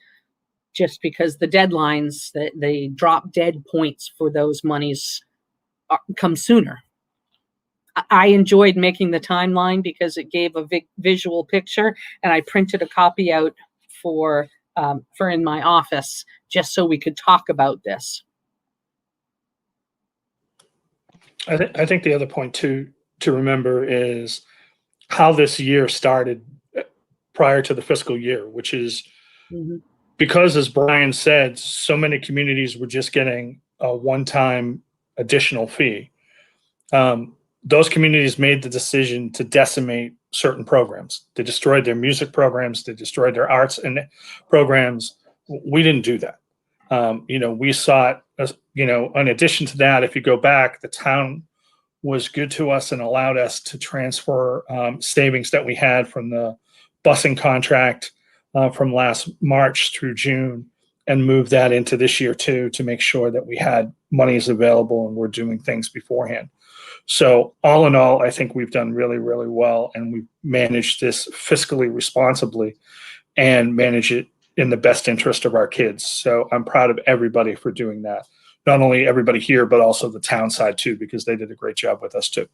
just because the deadlines, the drop dead points for those monies come sooner. I enjoyed making the timeline because it gave a visual picture, and I printed a copy out for in my office just so we could talk about this. I think the other point to remember is how this year started prior to the fiscal year, which is because, as Brian said, so many communities were just getting a one-time additional fee. Those communities made the decision to decimate certain programs. They destroyed their music programs. They destroyed their arts and programs. We didn't do that. We sought, in addition to that, if you go back, the town was good to us and allowed us to transfer savings that we had from the busing contract from last March through June and move that into this year too, to make sure that we had monies available and we're doing things beforehand. So all in all, I think we've done really, really well, and we've managed this fiscally responsibly and manage it in the best interest of our kids. So I'm proud of everybody for doing that. Not only everybody here, but also the town side too, because they did a great job with us too.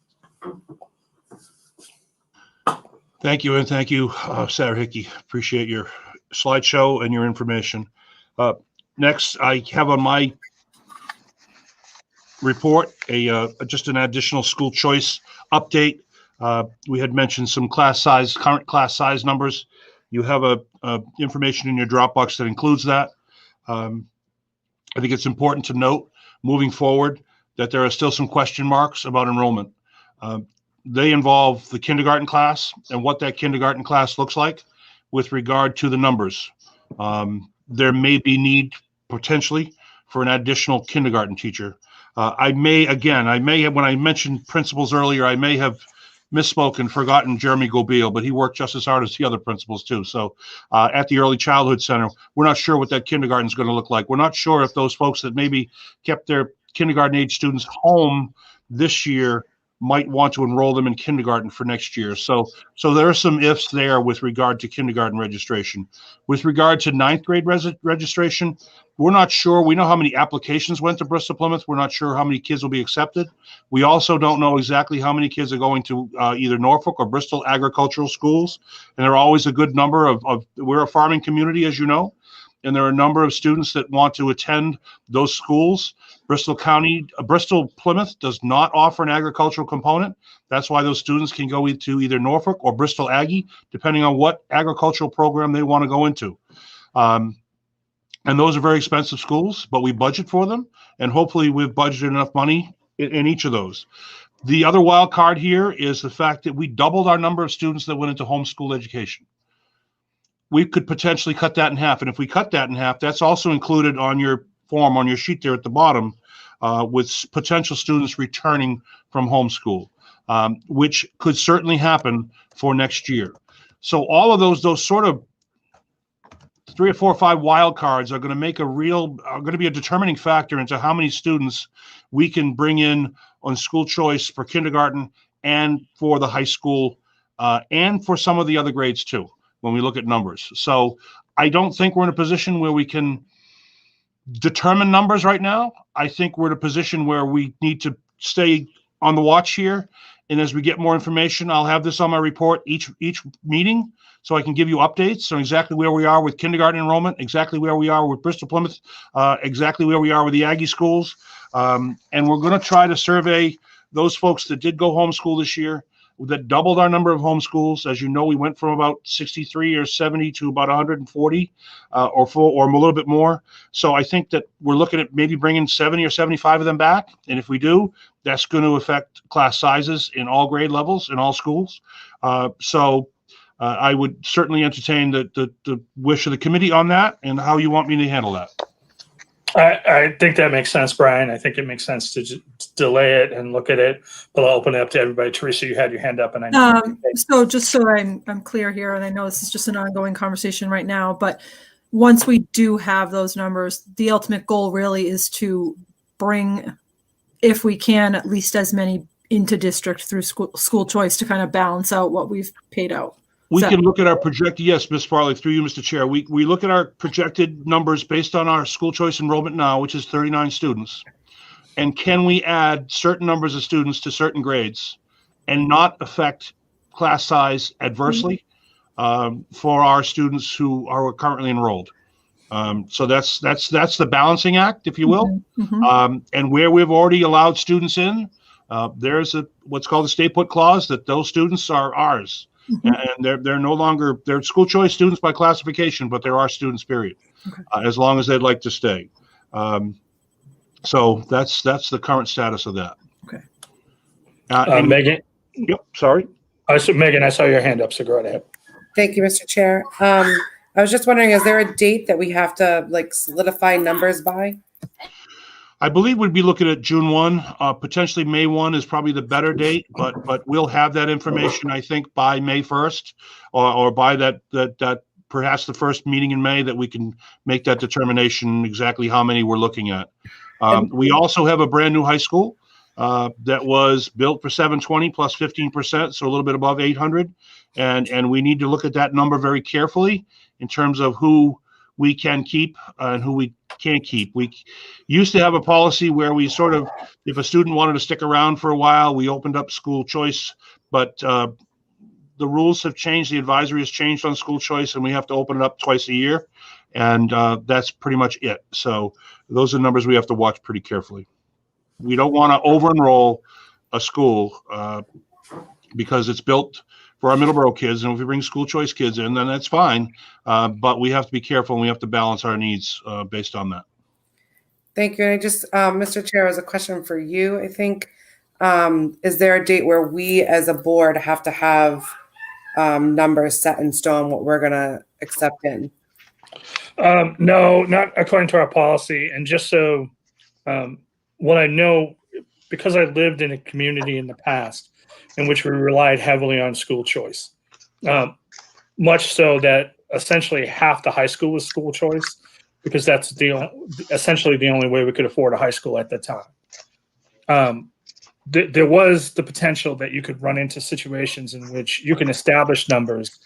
Thank you, and thank you, Sarah Hickey. Appreciate your slideshow and your information. Next, I have on my report just an additional school choice update. We had mentioned some current class size numbers. You have information in your Dropbox that includes that. I think it's important to note moving forward that there are still some question marks about enrollment. They involve the kindergarten class and what that kindergarten class looks like with regard to the numbers. There may be need potentially for an additional kindergarten teacher. I may have, when I mentioned principals earlier, I may have misspoke and forgotten Jeremy Gobeil, but he worked just as hard as the other principals too. So at the Early Childhood Center, we're not sure what that kindergarten is going to look like. We're not sure if those folks that maybe kept their kindergarten age students home this year might want to enroll them in kindergarten for next year. So there are some ifs there with regard to kindergarten registration. With regard to ninth grade registration, we're not sure. We know how many applications went to Bristol Plymouth. We're not sure how many kids will be accepted. We also don't know exactly how many kids are going to either Norfolk or Bristol agricultural schools. And there are always a good number of we're a farming community, as you know, and there are a number of students that want to attend those schools. Bristol Plymouth does not offer an agricultural component. That's why those students can go to either Norfolk or Bristol Aggie, depending on what agricultural program they want to go into. And those are very expensive schools, but we budget for them, and hopefully we've budgeted enough money in each of those. The other wild card here is the fact that we doubled our number of students that went into homeschool education. We could potentially cut that in half, and if we cut that in half, that's also included on your form, on your sheet there at the bottom, with potential students returning from homeschool, which could certainly happen for next year. So all of those sort of 3 or 4 or 5 wild cards are going to be a determining factor into how many students we can bring in on school choice for kindergarten and for the high school and for some of the other grades too, when we look at numbers. So I don't think we're in a position where we can determine numbers right now. I think we're in a position where we need to stay on the watch here. And as we get more information, I'll have this on my report each meeting, so I can give you updates on exactly where we are with kindergarten enrollment, exactly where we are with Bristol Plymouth, exactly where we are with the Aggie schools. And we're going to try to survey those folks that did go homeschool this year that doubled our number of homeschools. As you know, we went from about 63 or 70 to about 140 or a little bit more. So I think that we're looking at maybe bringing 70 or 75 of them back. And if we do, that's going to affect class sizes in all grade levels in all schools. I would certainly entertain the wish of the committee on that and how you want me to handle that. I think that makes sense, Brian. I think it makes sense to delay it and look at it, but I'll open it up to everybody. Teresa, you had your hand up, and I know. So just so I'm clear here, and I know this is just an ongoing conversation right now, but once we do have those numbers, the ultimate goal really is to bring, if we can, at least as many into district through school choice to kind of balance out what we've paid out. We can look at our projected, yes, Ms. Farley, through you, Mr. Chair. We look at our projected numbers based on our school choice enrollment now, which is 39 students. And can we add certain numbers of students to certain grades and not affect class size adversely for our students who are currently enrolled? So that's the balancing act, if you will. And where we've already allowed students in, there's what's called the stay put clause that those students are ours. And they're no longer, they're school choice students by classification, but there are students, period, as long as they'd like to stay. So that's the current status of that. Okay. Megan? Yep, sorry. Megan, I saw your hand up, so go right ahead. Thank you, Mr. Chair. I was just wondering, is there a date that we have to like solidify numbers by? I believe we'd be looking at June 1, potentially May 1 is probably the better date, but we'll have that information, I think, by May 1st or by that perhaps the first meeting in May that we can make that determination exactly how many we're looking at. We also have a brand new high school that was built for 720 plus 15%, so a little bit above 800. And we need to look at that number very carefully in terms of who we can keep and who we can't keep. We used to have a policy where we sort of, if a student wanted to stick around for a while, we opened up school choice, but the rules have changed. The advisory has changed on school choice, and we have to open it up twice a year. And that's pretty much it. So those are numbers we have to watch pretty carefully. We don't want to over-enroll a school because it's built for our Middleborough kids, and if we bring school choice kids in, then that's fine. But we have to be careful, and we have to balance our needs based on that. Thank you. And I just, Mr. Chair, as a question for you, I think, is there a date where we as a board have to have numbers set in stone, what we're going to accept in? No, not according to our policy. And just so what I know, because I lived in a community in the past in which we relied heavily on school choice, much so that essentially half the high school was school choice, because that's essentially the only way we could afford a high school at the time. There was the potential that you could run into situations in which you can establish numbers,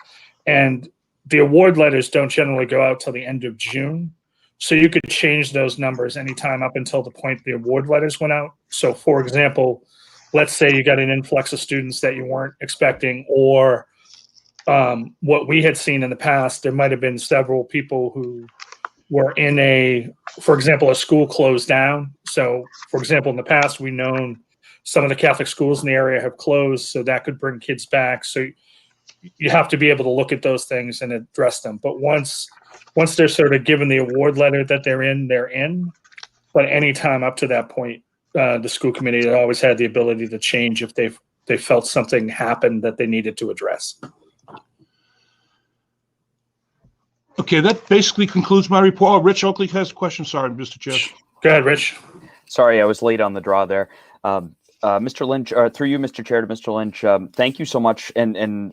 and the award letters don't generally go out till the end of June. So you could change those numbers anytime up until the point the award letters went out. So for example, let's say you got an influx of students that you weren't expecting, or what we had seen in the past, there might have been several people who were in for example, a school closed down. So for example, in the past, we've known some of the Catholic schools in the area have closed, so that could bring kids back. So you have to be able to look at those things and address them. But once they're sort of given the award letter that they're in. But any time up to that point, the school committee had always had the ability to change if they felt something happened that they needed to address. Okay, that basically concludes my report. Oh, Rich Oakley has a question. Sorry, Mr. Chair. Go ahead, Rich. Sorry, I was late on the draw there. Mr. Lynch, through you, Mr. Chair, to Mr. Lynch, thank you so much, and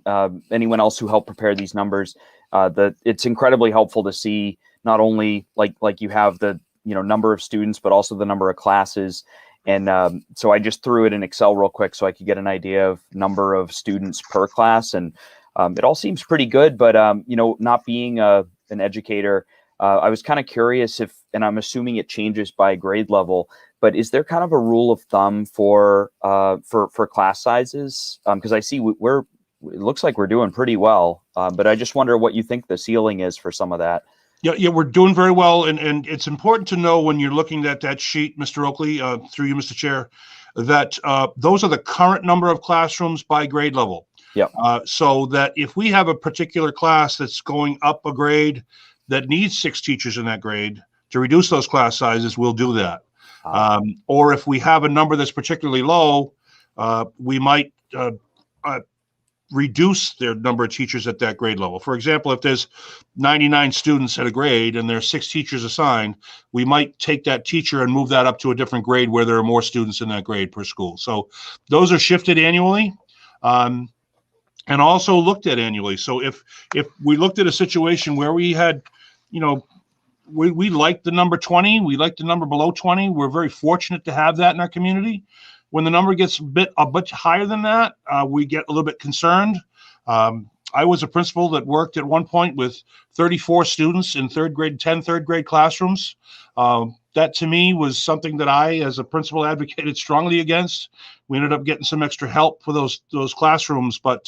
anyone else who helped prepare these numbers. It's incredibly helpful to see not only like you have the number of students, but also the number of classes. And so I just threw it in Excel real quick so I could get an idea of number of students per class, and it all seems pretty good. But not being an educator, I was kind of curious if, and I'm assuming it changes by grade level, but is there kind of a rule of thumb for class sizes? Because I see it looks like we're doing pretty well, but I just wonder what you think the ceiling is for some of that. Yeah, we're doing very well, and it's important to know when you're looking at that sheet, Mr. Oakley, through you, Mr. Chair, that those are the current number of classrooms by grade level. Yep. So that if we have a particular class that's going up a grade that needs 6 teachers in that grade, to reduce those class sizes, we'll do that. Or if we have a number that's particularly low, we might reduce their number of teachers at that grade level. For example, if there's 99 students at a grade and there's 6 teachers assigned, we might take that teacher and move that up to a different grade where there are more students in that grade per school. So those are shifted annually. And also looked at annually. So if we looked at a situation where we had, we like the number 20, we like the number below 20, we're very fortunate to have that in our community. When the number gets a bit higher than that, we get a little bit concerned. I was a principal that worked at one point with 34 students in 10 third grade classrooms. That to me was something that I, as a principal, advocated strongly against. We ended up getting some extra help for those classrooms, but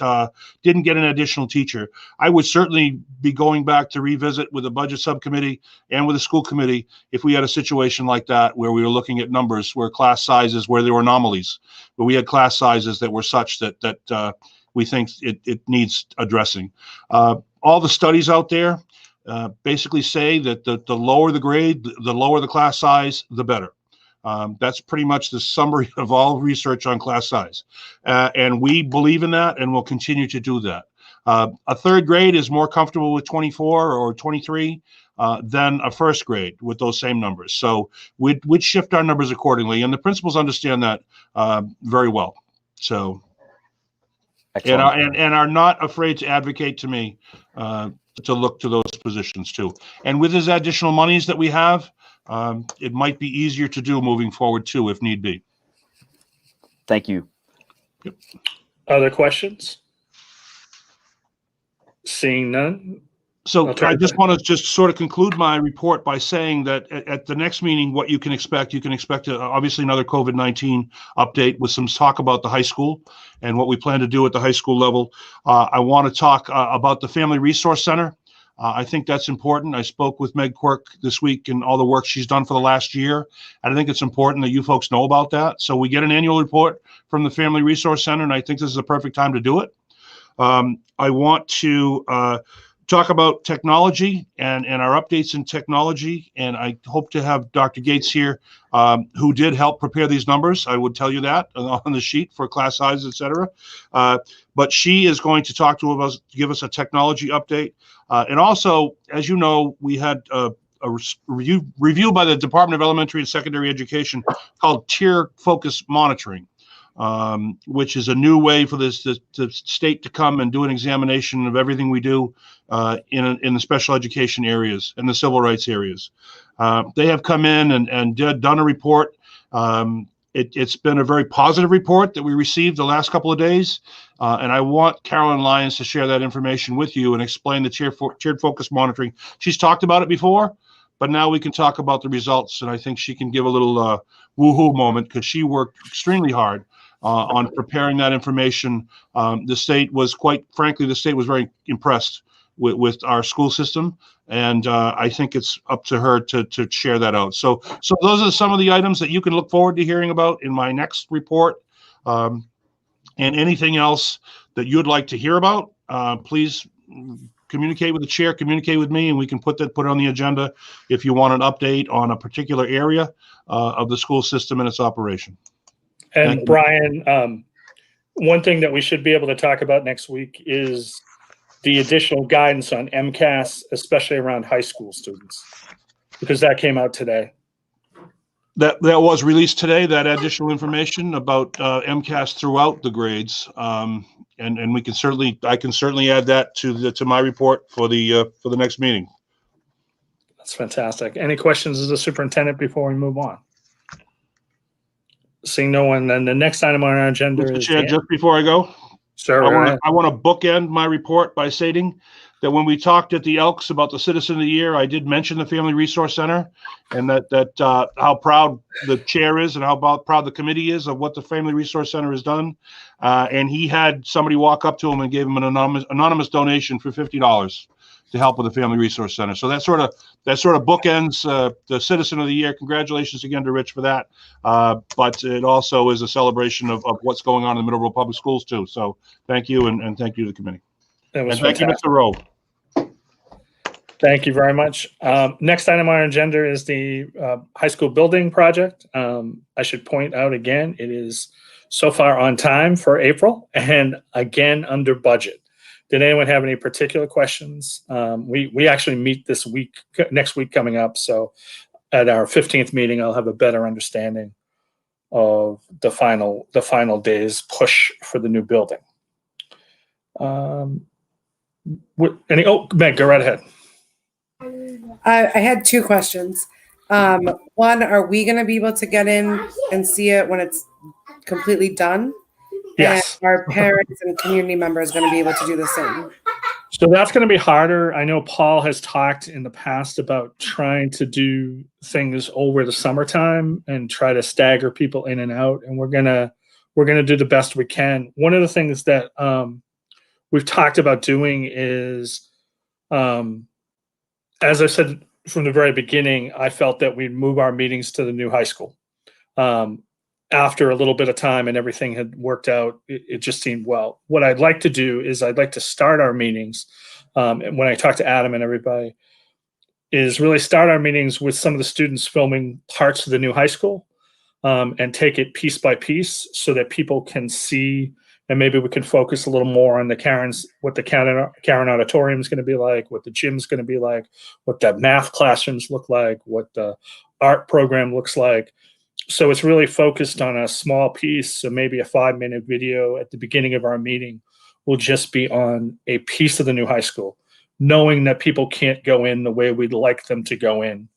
didn't get an additional teacher. I would certainly be going back to revisit with the budget subcommittee and with the school committee if we had a situation like that where we were looking at numbers where class sizes, where there were anomalies, where we had class sizes that were such that we think it needs addressing. All the studies out there basically say that the lower the grade, the lower the class size, the better. That's pretty much the summary of all research on class size. And we believe in that and will continue to do that. A third grade is more comfortable with 24 or 23 than a first grade with those same numbers. So we'd shift our numbers accordingly. And the principals understand that very well. So, and are not afraid to advocate to me to look to those positions too. And with his additional monies that we have, it might be easier to do moving forward too, if need be. Thank you. Yep. Other questions? Seeing none. So I just want to just sort of conclude my report by saying that at the next meeting, what you can expect obviously another COVID-19 update with some talk about the high school and what we plan to do at the high school level. I want to talk about the Family Resource Center. I think that's important. I spoke with Meg Quirk this week and all the work she's done for the last year. And I think it's important that you folks know about that. So we get an annual report from the Family Resource Center, and I think this is the perfect time to do it. I want to talk about technology and our updates in technology. And I hope to have Dr. Gates here, who did help prepare these numbers. I would tell you that on the sheet for class size, et cetera. But she is going to talk to us, give us a technology update. And also, as you know, we had a review by the Department of Elementary and Secondary Education called Tier Focus Monitoring, which is a new way for the state to come and do an examination of everything we do in the special education areas and the civil rights areas. They have come in and done a report. It's been a very positive report that we received the last couple of days. And I want Carolyn Lyons to share that information with you and explain the tiered focus monitoring. She's talked about it before, but now we can talk about the results. And I think she can give a little woohoo moment because she worked extremely hard on preparing that information. The state was very impressed with our school system. And I think it's up to her to share that out. So those are some of the items that you can look forward to hearing about in my next report. And anything else that you'd like to hear about, please communicate with the chair, communicate with me, and we can put it on the agenda if you want an update on a particular area of the school system and its operation. And Brian, one thing that we should be able to talk about next week is the additional guidance on Mcas, especially around high school students, because that came out today. That was released today, that additional information about Mcas throughout the grades. And I can certainly add that to my report for the next meeting. That's fantastic. Any questions as a superintendent before we move on? Seeing no one, then the next item on our agenda Mr. is Chair, just before I go, sir, I want to bookend my report by stating that when we talked at the Elks about the Citizen of the Year, I did mention the Family Resource Center and that how proud the chair is and how proud the committee is of what the Family Resource Center has done. And he had somebody walk up to him and gave him an anonymous donation for $50. to help with the Family Resource Center. So that sort of bookends the Citizen of the Year. Congratulations again to Rich for that. But it also is a celebration of what's going on in the Middleborough Public Schools too. So thank you, and thank you to the committee. That was And thank you, fantastic. Mr. Rowe. Thank you very much. Next item on our agenda is the high school building project. I should point out again, it is so far on time for April and again under budget. Did anyone have any particular questions? We actually meet this week, next week coming up. So at our 15th meeting, I'll have a better understanding of the final day's push for the new building. Meg, go right ahead. I had two questions. One, are we going to be able to get in and see it when it's completely done? Yes. And our parents and community members going to be able to do the same? So that's going to be harder. I know Paul has talked in the past about trying to do things over the summertime and try to stagger people in and out. And we're gonna do the best we can. One of the things that we've talked about doing is, as I said from the very beginning, I felt that we'd move our meetings to the new high school. After a little bit of time and everything had worked out, it just seemed well. What I'd like to do is I'd like to start our meetings, and when I talk to Adam and everybody, is really start our meetings with some of the students filming parts of the new high school, and take it piece by piece so that people can see, and maybe we can focus a little more on what the Karen Auditorium is going to be like, what the gym's going to be like, what the math classrooms look like, what the art program looks like. So it's really focused on a small piece. So maybe a 5-minute video at the beginning of our meeting will just be on a piece of the new high school, knowing that people can't go in the way we'd like them to go in.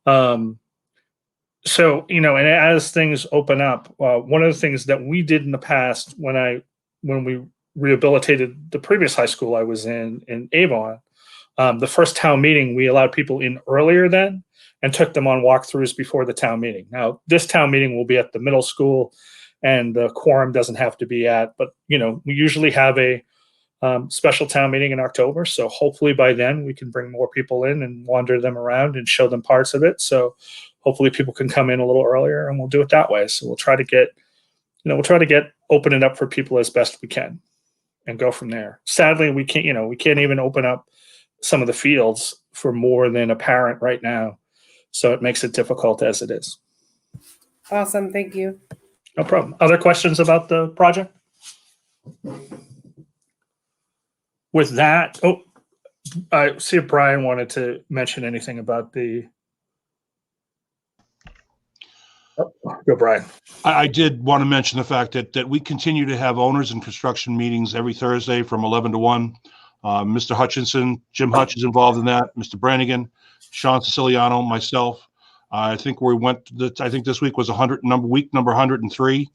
So, and as things open up, one of the things that we did in the past when we rehabilitated the previous high school I was in Avon, the first town meeting, we allowed people in earlier then and took them on walkthroughs before the town meeting. Now, this town meeting will be at the middle school, and the quorum doesn't have to be but we usually have a special town meeting in October. So hopefully by then we can bring more people in and wander them around and show them parts of it. So hopefully people can come in a little earlier, and we'll do it that way. So we'll try to get open it up for people as best we can and go from there. Sadly, we can't even open up some of the fields for more than a parent right now. So it makes it difficult as it is. Awesome. Thank you. No problem. Other questions about the project? With that, I see if Brian wanted to mention anything about go, Brian. I did want to mention the fact that we continue to have owners and construction meetings every Thursday from 11 to 1. Mr. Hutchinson, Jim Hutch is involved in that. Mr. Brannigan, Sean Siciliano, myself. I think this week was week number 103.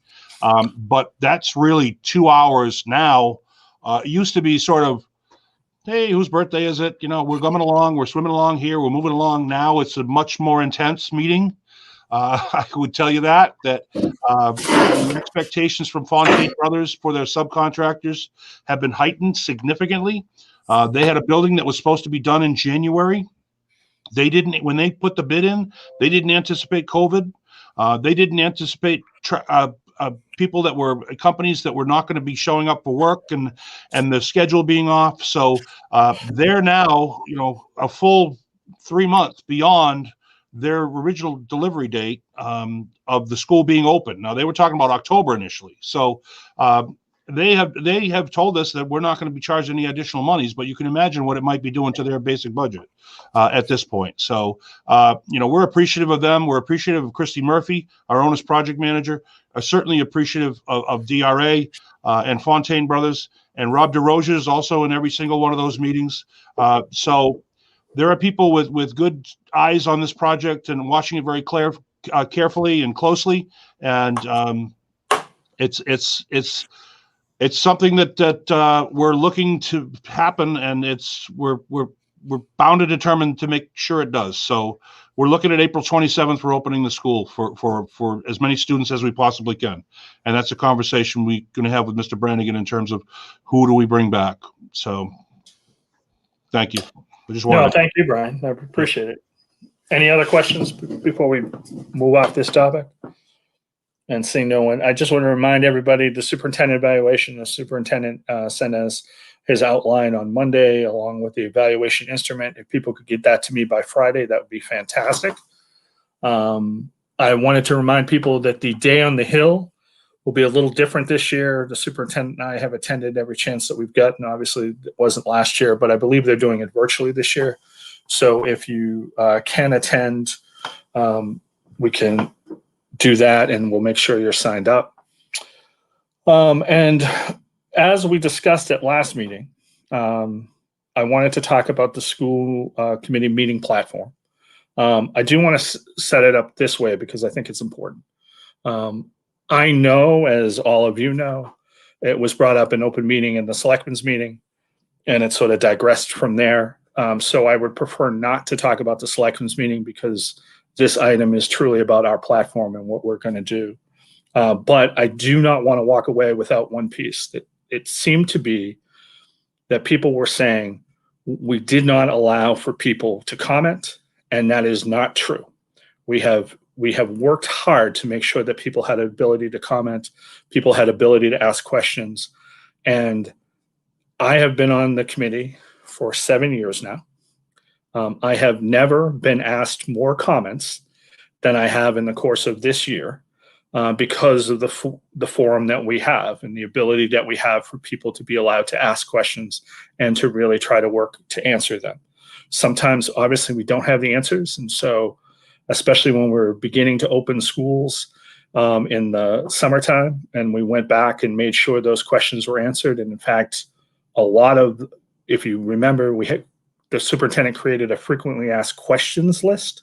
But that's really 2 hours now. It used to be sort of, hey, whose birthday is it? We're coming along, we're swimming along here, we're moving along. Now it's a much more intense meeting. I would tell you that the expectations from Fontaine Brothers for their subcontractors have been heightened significantly. They had a building that was supposed to be done in January. When they put the bid in, they didn't anticipate COVID. They didn't anticipate companies that were not going to be showing up for work and the schedule being off. So they're now, a full 3 months beyond their original delivery date of the school being open. Now, they were talking about October initially. So they have told us that we're not going to be charged any additional monies, but you can imagine what it might be doing to their basic budget at this point. So, we're appreciative of them. We're appreciative of Christy Murphy, our owner's project manager, certainly appreciative of DRA and Fontaine Brothers, and Rob DeRozier is also in every single one of those meetings. So there are people with good eyes on this project and watching it very carefully and closely. And it's something that we're looking to happen, and we're bound and determined to make sure it does. So we're looking at April 27th. We're opening the school for as many students as we possibly can, and that's a conversation we're going to have with Mr. Brannigan in terms of who do we bring back. So, thank you. just No, wanted. thank you, Brian. I appreciate it. Any other questions before we move off this topic? And seeing no one, I just want to remind everybody the superintendent evaluation. The superintendent sent us his outline on Monday along with the evaluation instrument. If people could get that to me by Friday, that would be fantastic. I wanted to remind people that the Day on the Hill will be a little different this year. The superintendent and I have attended every chance that we've gotten. Obviously, it wasn't last year, but I believe they're doing it virtually this year. So if you can attend, we can do that, and we'll make sure you're signed up. And as we discussed at last meeting, I wanted to talk about the school committee meeting platform. I do want to set it up this way because I think it's important. I know, as all of you know, it was brought up in open meeting in the selectmen's meeting, and it sort of digressed from there. So I would prefer not to talk about the selectmen's meeting because this item is truly about our platform and what we're going to do. But I do not want to walk away without one piece. It seemed to be that people were saying we did not allow for people to comment, and that is not true. We have worked hard to make sure that people had an ability to comment, people had ability to ask questions, and I have been on the committee for 7 years now. I have never been asked more comments than I have in the course of this year because of the forum that we have and the ability that we have for people to be allowed to ask questions and to really try to work to answer them. Sometimes, obviously, we don't have the answers. And so, especially when we're beginning to open schools in the summertime, and we went back and made sure those questions were answered. And in fact, a lot of, if you remember, the superintendent created a frequently asked questions list.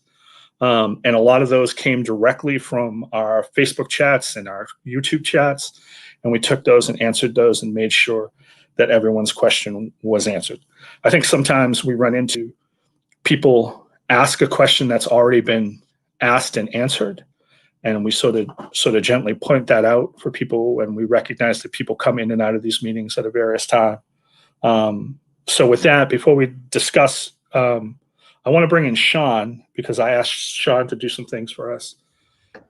And a lot of those came directly from our Facebook chats and our YouTube chats. And we took those and answered those and made sure that everyone's question was answered. I think sometimes we run into people ask a question that's already been asked and answered. And we sort of gently point that out for people. And we recognize that people come in and out of these meetings at a various time. So with that, before we discuss, I want to bring in Sean because I asked Sean to do some things for us.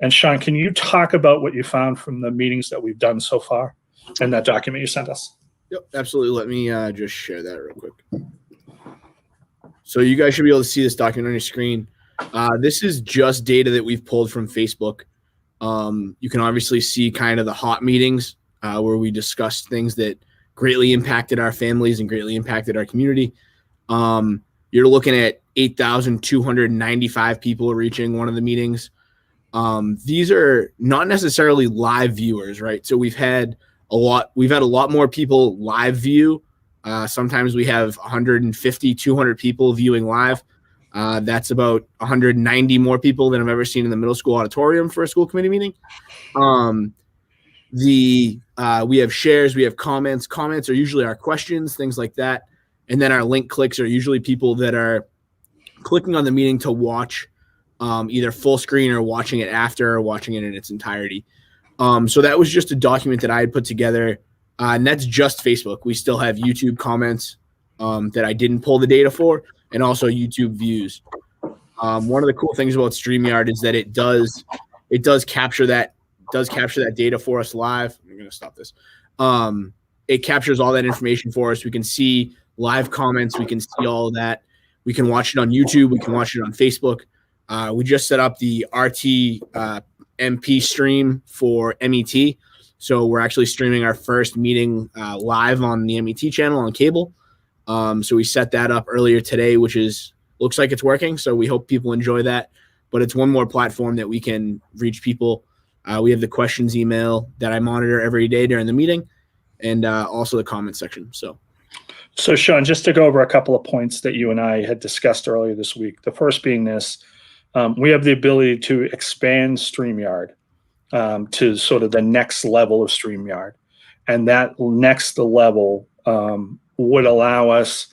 And Sean, can you talk about what you found from the meetings that we've done so far and that document you sent us? Yep, absolutely. Let me just share that real quick. So you guys should be able to see this document on your screen. This is just data that we've pulled from Facebook. You can obviously see kind of the hot meetings where we discussed things that greatly impacted our families and greatly impacted our community. You're looking at 8,295 people reaching one of the meetings. These are not necessarily live viewers, right? So we've had a lot more people live view. Sometimes we have 150, 200 people viewing live. That's about 190 more people than I've ever seen in the middle school auditorium for a school committee meeting. We have shares, we have comments. Comments are usually our questions, things like that. And then our link clicks are usually people that are clicking on the meeting to watch either full screen or watching it after or watching it in its entirety. So that was just a document that I had put together. And that's just Facebook. We still have YouTube comments that I didn't pull the data for, and also YouTube views. One of the cool things about StreamYard is that it does capture that data for us live. I'm going to stop this. It captures all that information for us. We can see live comments. We can see all of that. We can watch it on YouTube. We can watch it on Facebook. We just set up the RT MP stream for MET. So we're actually streaming our first meeting live on the MET channel on cable. So we set that up earlier today, which looks like it's working. So we hope people enjoy that. But it's one more platform that we can reach people. We have the questions email that I monitor every day during the meeting, and also the comment section. So Sean, just to go over a couple of points that you and I had discussed earlier this week. The first being this, we have the ability to expand StreamYard to sort of the next level of StreamYard. And that next level would allow us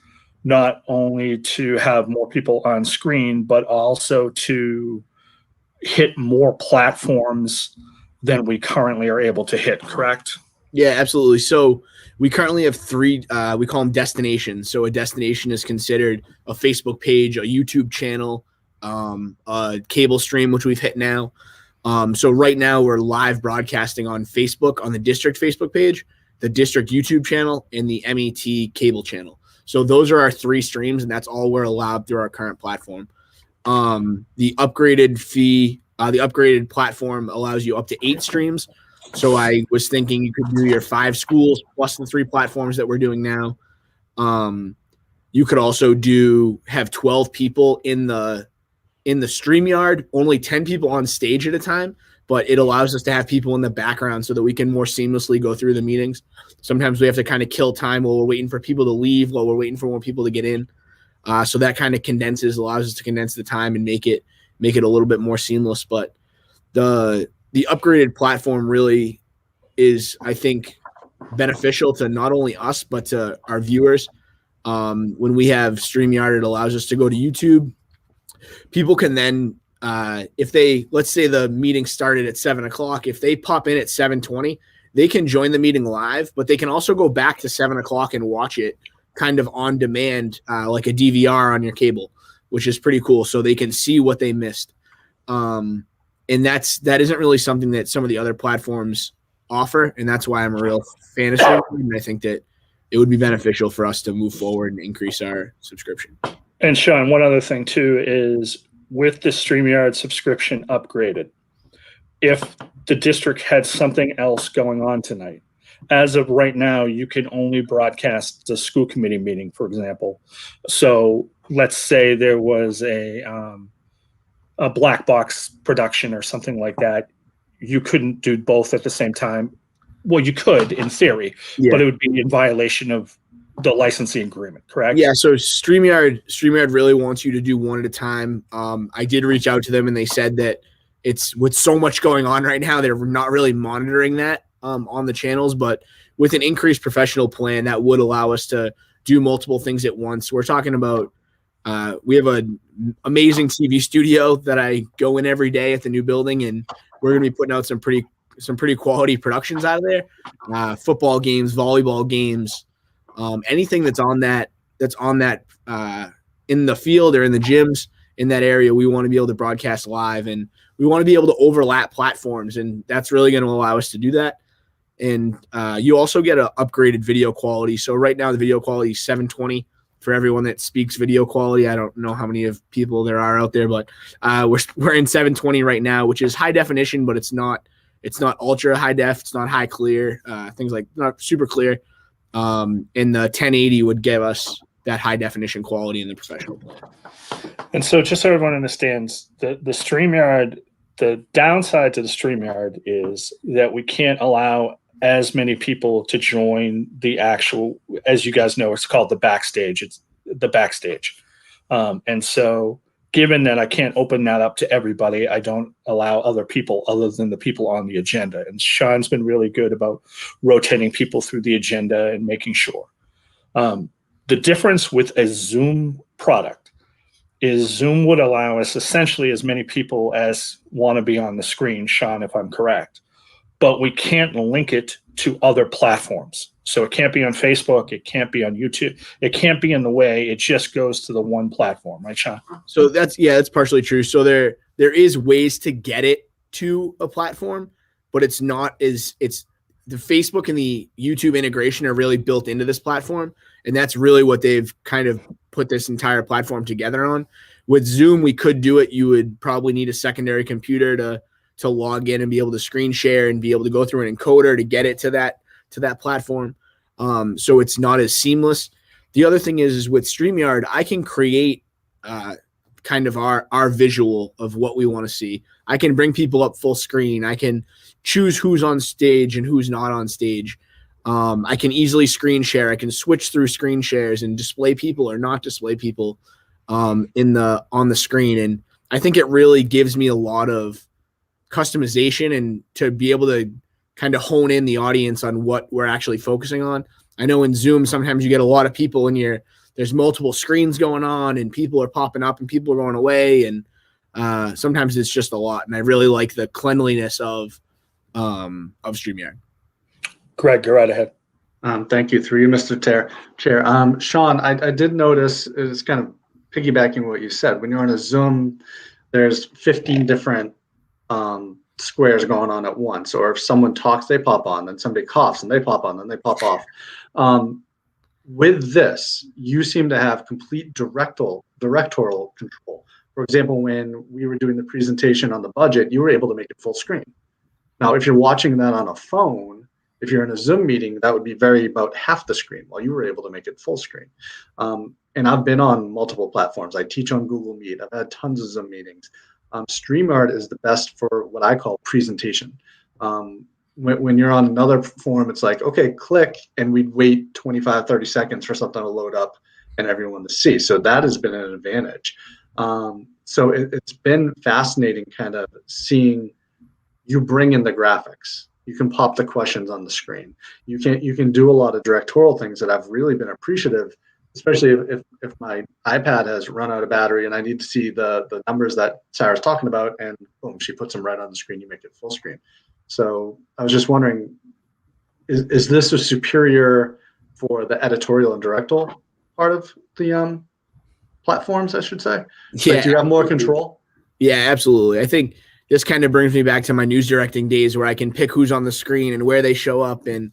not only to have more people on screen, but also to hit more platforms than we currently are able to hit, correct? Yeah, absolutely. So we currently have three, we call them destinations. So a destination is considered a Facebook page, a YouTube channel, a cable stream, which we've hit now. So right now we're live broadcasting on Facebook, on the district Facebook page, the district YouTube channel, and the MET cable channel. So those are our three streams, and that's all we're allowed through our current platform. The upgraded platform allows you up to 8 streams. So I was thinking you could do your 5 schools plus the 3 platforms that we're doing now. You could also have 12 people in the StreamYard, only 10 people on stage at a time, but it allows us to have people in the background so that we can more seamlessly go through the meetings. Sometimes we have to kind of kill time while we're waiting for people to leave, while we're waiting for more people to get in. So that kind of allows us to condense the time and make it a little bit more seamless. But the upgraded platform really is, I think, beneficial to not only us, but to our viewers. When we have StreamYard, it allows us to go to YouTube. People can then, let's say the meeting started at 7:00, if they pop in at 7:20, they can join the meeting live, but they can also go back to 7:00 and watch it kind of on demand, like a DVR on your cable, which is pretty cool. So they can see what they missed. And that isn't really something that some of the other platforms offer. And that's why I'm a real fan of streaming. And I think that it would be beneficial for us to move forward and increase our subscription. And Sean, one other thing too is with the StreamYard subscription upgraded, if the district had something else going on tonight, as of right now, you can only broadcast the school committee meeting, for example. So let's say there was a black box production or something like that. You couldn't do both at the same time. Well, you could in theory, but it would be in violation of the licensing agreement, correct? Yeah. So StreamYard really wants you to do one at a time. I did reach out to them and they said that it's with so much going on right now, they're not really monitoring that on the channels, but with an increased professional plan that would allow us to do multiple things at once. We're talking about, we have an amazing TV studio that I go in every day at the new building, and we're going to be putting out some pretty quality productions out of there. Football games, volleyball games, anything that's on that in the field or in the gyms in that area, we want to be able to broadcast live, and we want to be able to overlap platforms, and that's really going to allow us to do that. And you also get an upgraded video quality. So right now the video quality is 720 for everyone that speaks video quality. I don't know how many of people there are out there, but we're in 720 right now, which is high definition, but it's not ultra high def. It's not high clear, things like not super clear. And the 1080 would give us that high definition quality in the professional. And so just so everyone understands, the StreamYard, the downside to the StreamYard is that we can't allow as many people to join the actual, as you guys know, it's called the backstage. It's the backstage. And so given that I can't open that up to everybody, I don't allow other people other than the people on the agenda. And Sean's been really good about rotating people through the agenda and making sure. The difference with a Zoom product is Zoom would allow us essentially as many people as want to be on the screen, Sean, if I'm correct, but we can't link it to other platforms. So it can't be on Facebook. It can't be on YouTube. It can't be in the way. It just goes to the one platform, right, Sean? So that's partially true. So there is ways to get it to a platform, but it's the Facebook and the YouTube integration are really built into this platform. And that's really what they've kind of put this entire platform together on. With Zoom, we could do it. You would probably need a secondary computer to log in and be able to screen share and be able to go through an encoder to get it to that platform. So it's not as seamless. The other thing is with StreamYard, I can create kind of our visual of what we want to see. I can bring people up full screen. I can choose who's on stage and who's not on stage. I can easily screen share. I can switch through screen shares and display people or not display people on the screen. And I think it really gives me a lot of customization and to be able to kind of hone in the audience on what we're actually focusing on. I know in Zoom, sometimes you get a lot of people and there's multiple screens going on and people are popping up and people are going away. And sometimes it's just a lot. And I really like the cleanliness of StreamYard. Greg, go right ahead. Thank you. Through you, Mr. Chair. Sean, I did notice, it's kind of piggybacking what you said. When you're on a Zoom, there's 15 different squares going on at once. Or if someone talks, they pop on. Then somebody coughs and they pop on, then they pop off. With this, you seem to have complete directorial control. For example, when we were doing the presentation on the budget, you were able to make it full screen. Now, if you're watching that on a phone, if you're in a Zoom meeting, that would be about half the screen, while you were able to make it full screen. And I've been on multiple platforms. I teach on Google Meet. I've had tons of Zoom meetings. StreamYard is the best for what I call presentation. When you're on another form, it's like, okay, click, and we'd wait 25, 30 seconds for something to load up and everyone to see. So that has been an advantage. So it's been fascinating kind of seeing you bring in the graphics. You can pop the questions on the screen. You can do a lot of directorial things that I've really been appreciative, especially if my iPad has run out of battery and I need to see the numbers that Sarah's talking about, and boom, she puts them right on the screen. You make it full screen. So I was just wondering, is this a superior for the editorial and directorial part of the platforms, I should say? Yeah, like, do you have more control? Yeah, absolutely. I think this kind of brings me back to my news directing days where I can pick who's on the screen and where they show up. And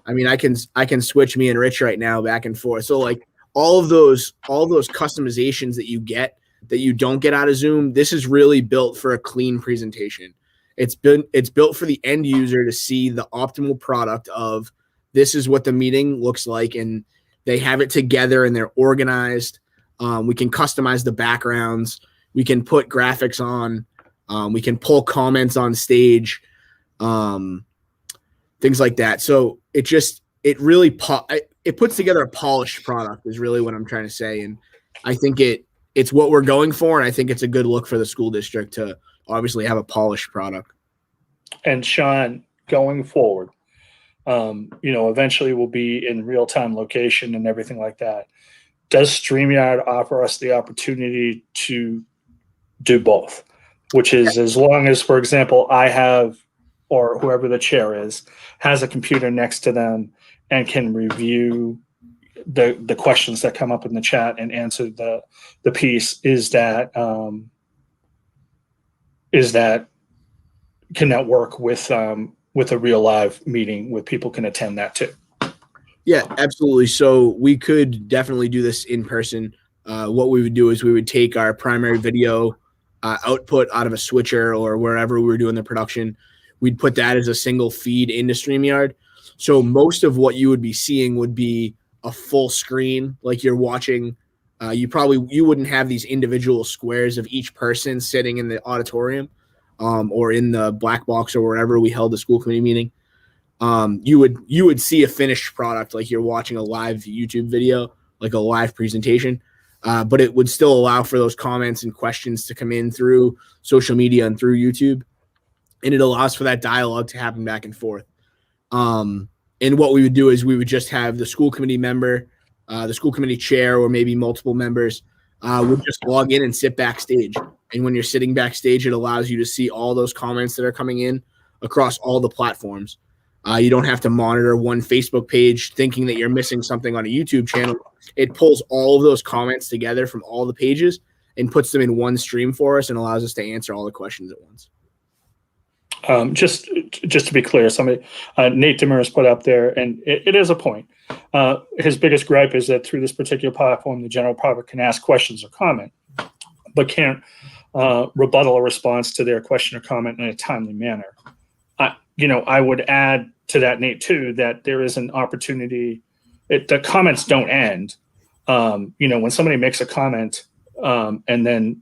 I mean, I can switch me and Rich right now back and forth. So like all of those customizations that you get that you don't get out of Zoom, this is really built for a clean presentation. It's built for the end user to see the optimal product of this is what the meeting looks like, and they have it together and they're organized. We can customize the backgrounds. We can put graphics on. We can pull comments on stage, things like that. So it really puts together a polished product is really what I'm trying to say. And I think it's what we're going for. And I think it's a good look for the school district to obviously have a polished product. And Sean, going forward, eventually we'll be in real-time location and everything like that. Does StreamYard offer us the opportunity to do both? Which is, as long as, for example, I have, or whoever the chair is, has a computer next to them and can review the questions that come up in the chat and answer the piece, can that work with a real live meeting where people can attend that too? Yeah, absolutely. So we could definitely do this in person. What we would do is we would take our primary video output out of a switcher or wherever we were doing the production. We'd put that as a single feed into StreamYard. So most of what you would be seeing would be a full screen, like you're watching. You wouldn't have these individual squares of each person sitting in the auditorium or in the black box or wherever we held the school committee meeting. You would see a finished product like you're watching a live YouTube video, like a live presentation. But it would still allow for those comments and questions to come in through social media and through YouTube. And it allows for that dialogue to happen back and forth. And what we would do is we would just have the school committee member, the school committee chair, or maybe multiple members would just log in and sit backstage. And when you're sitting backstage, it allows you to see all those comments that are coming in across all the platforms. You don't have to monitor one Facebook page thinking that you're missing something on a YouTube channel. It pulls all of those comments together from all the pages and puts them in one stream for us and allows us to answer all the questions at once. Just to be clear, somebody, Nate Demers put up there, and it is a point. His biggest gripe is that through this particular platform, the general public can ask questions or comment, but can't rebuttal a response to their question or comment in a timely manner. I would add to that, Nate, too, that there is an opportunity. The comments don't end. When somebody makes a comment and then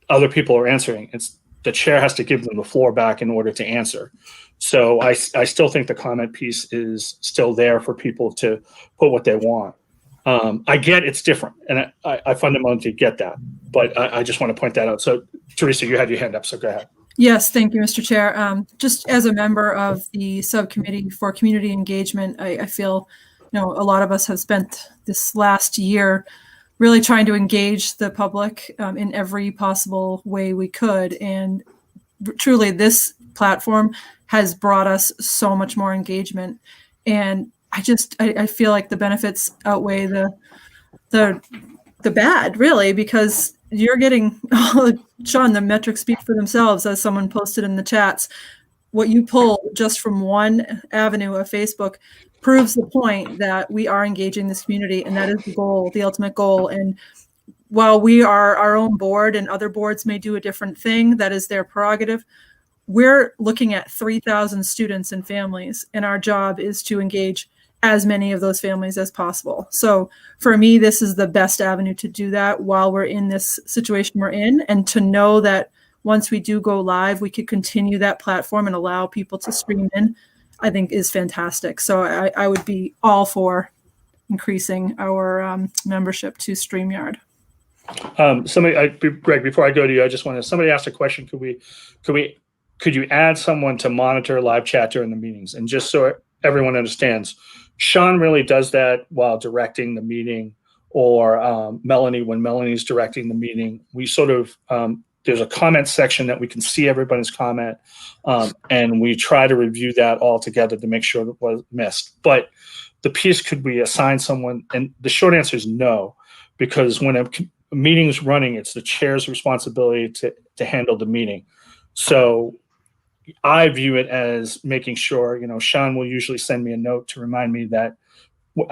other people are answering, the chair has to give them the floor back in order to answer. So I still think the comment piece is still there for people to put what they want. I get it's different, and I fundamentally get that, but I just want to point that out. So, Teresa, you had your hand up, so go ahead. Yes, thank you, Mr. Chair. Just as a member of the subcommittee for community engagement, I feel, a lot of us have spent this last year really trying to engage the public in every possible way we could. And truly, this platform has brought us so much more engagement. And I feel like the benefits outweigh the bad, really, because you're getting, Sean, the metrics speak for themselves, as someone posted in the chats. What you pull just from one avenue of Facebook proves the point that we are engaging this community, and that is the goal, the ultimate goal. And while we are our own board and other boards may do a different thing, that is their prerogative, we're looking at 3,000 students and families, and our job is to engage as many of those families as possible. So for me, this is the best avenue to do that while we're in this situation we're in, and to know that once we do go live, we could continue that platform and allow people to stream in, I think is fantastic. So I would be all for increasing our membership to StreamYard. Greg, before I go to you, I just want to, somebody asked a question. Could you add someone to monitor live chat during the meetings? And just so everyone understands, Sean really does that while directing the meeting, or Melanie, when Melanie's directing the meeting. We sort of, there's a comment section that we can see everybody's comment, and we try to review that all together to make sure it was missed. But the piece, could we assign someone? And the short answer is no, because when a meeting's running, it's the chair's responsibility to handle the meeting. So I view it as making sure, Sean will usually send me a note to remind me that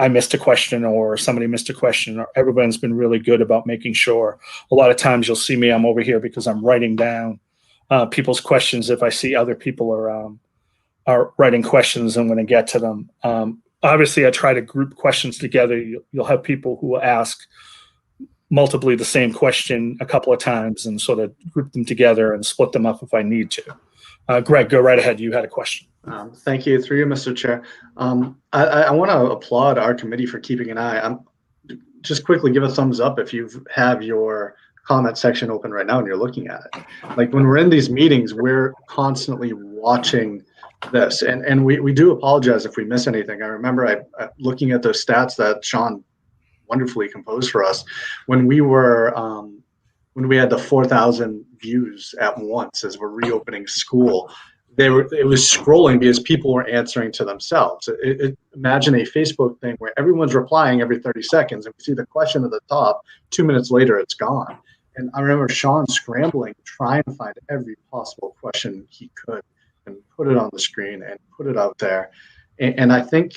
I missed a question, or somebody missed a question, or everyone's been really good about making sure. A lot of times you'll see me, I'm over here because I'm writing down people's questions. If I see other people are writing questions, I'm going to get to them. Obviously, I try to group questions together. You'll have people who will ask multiply the same question a couple of times and sort of group them together and split them up if I need to. Greg, go right ahead. You had a question. Thank you. Through you, Mr. Chair. I want to applaud our committee for keeping an eye. Just quickly give a thumbs up if you have your comment section open right now and you're looking at it. Like when we're in these meetings, we're constantly watching this, and we do apologize if we miss anything. I remember looking at those stats that Sean wonderfully composed for us when we were when we had the 4,000 views at once as we're reopening school. It was scrolling because people were answering to themselves. Imagine a Facebook thing where everyone's replying every 30 seconds, and we see the question at the top. 2 minutes later, it's gone. And I remember Sean scrambling, trying to find every possible question he could and put it on the screen and put it out there. And I think,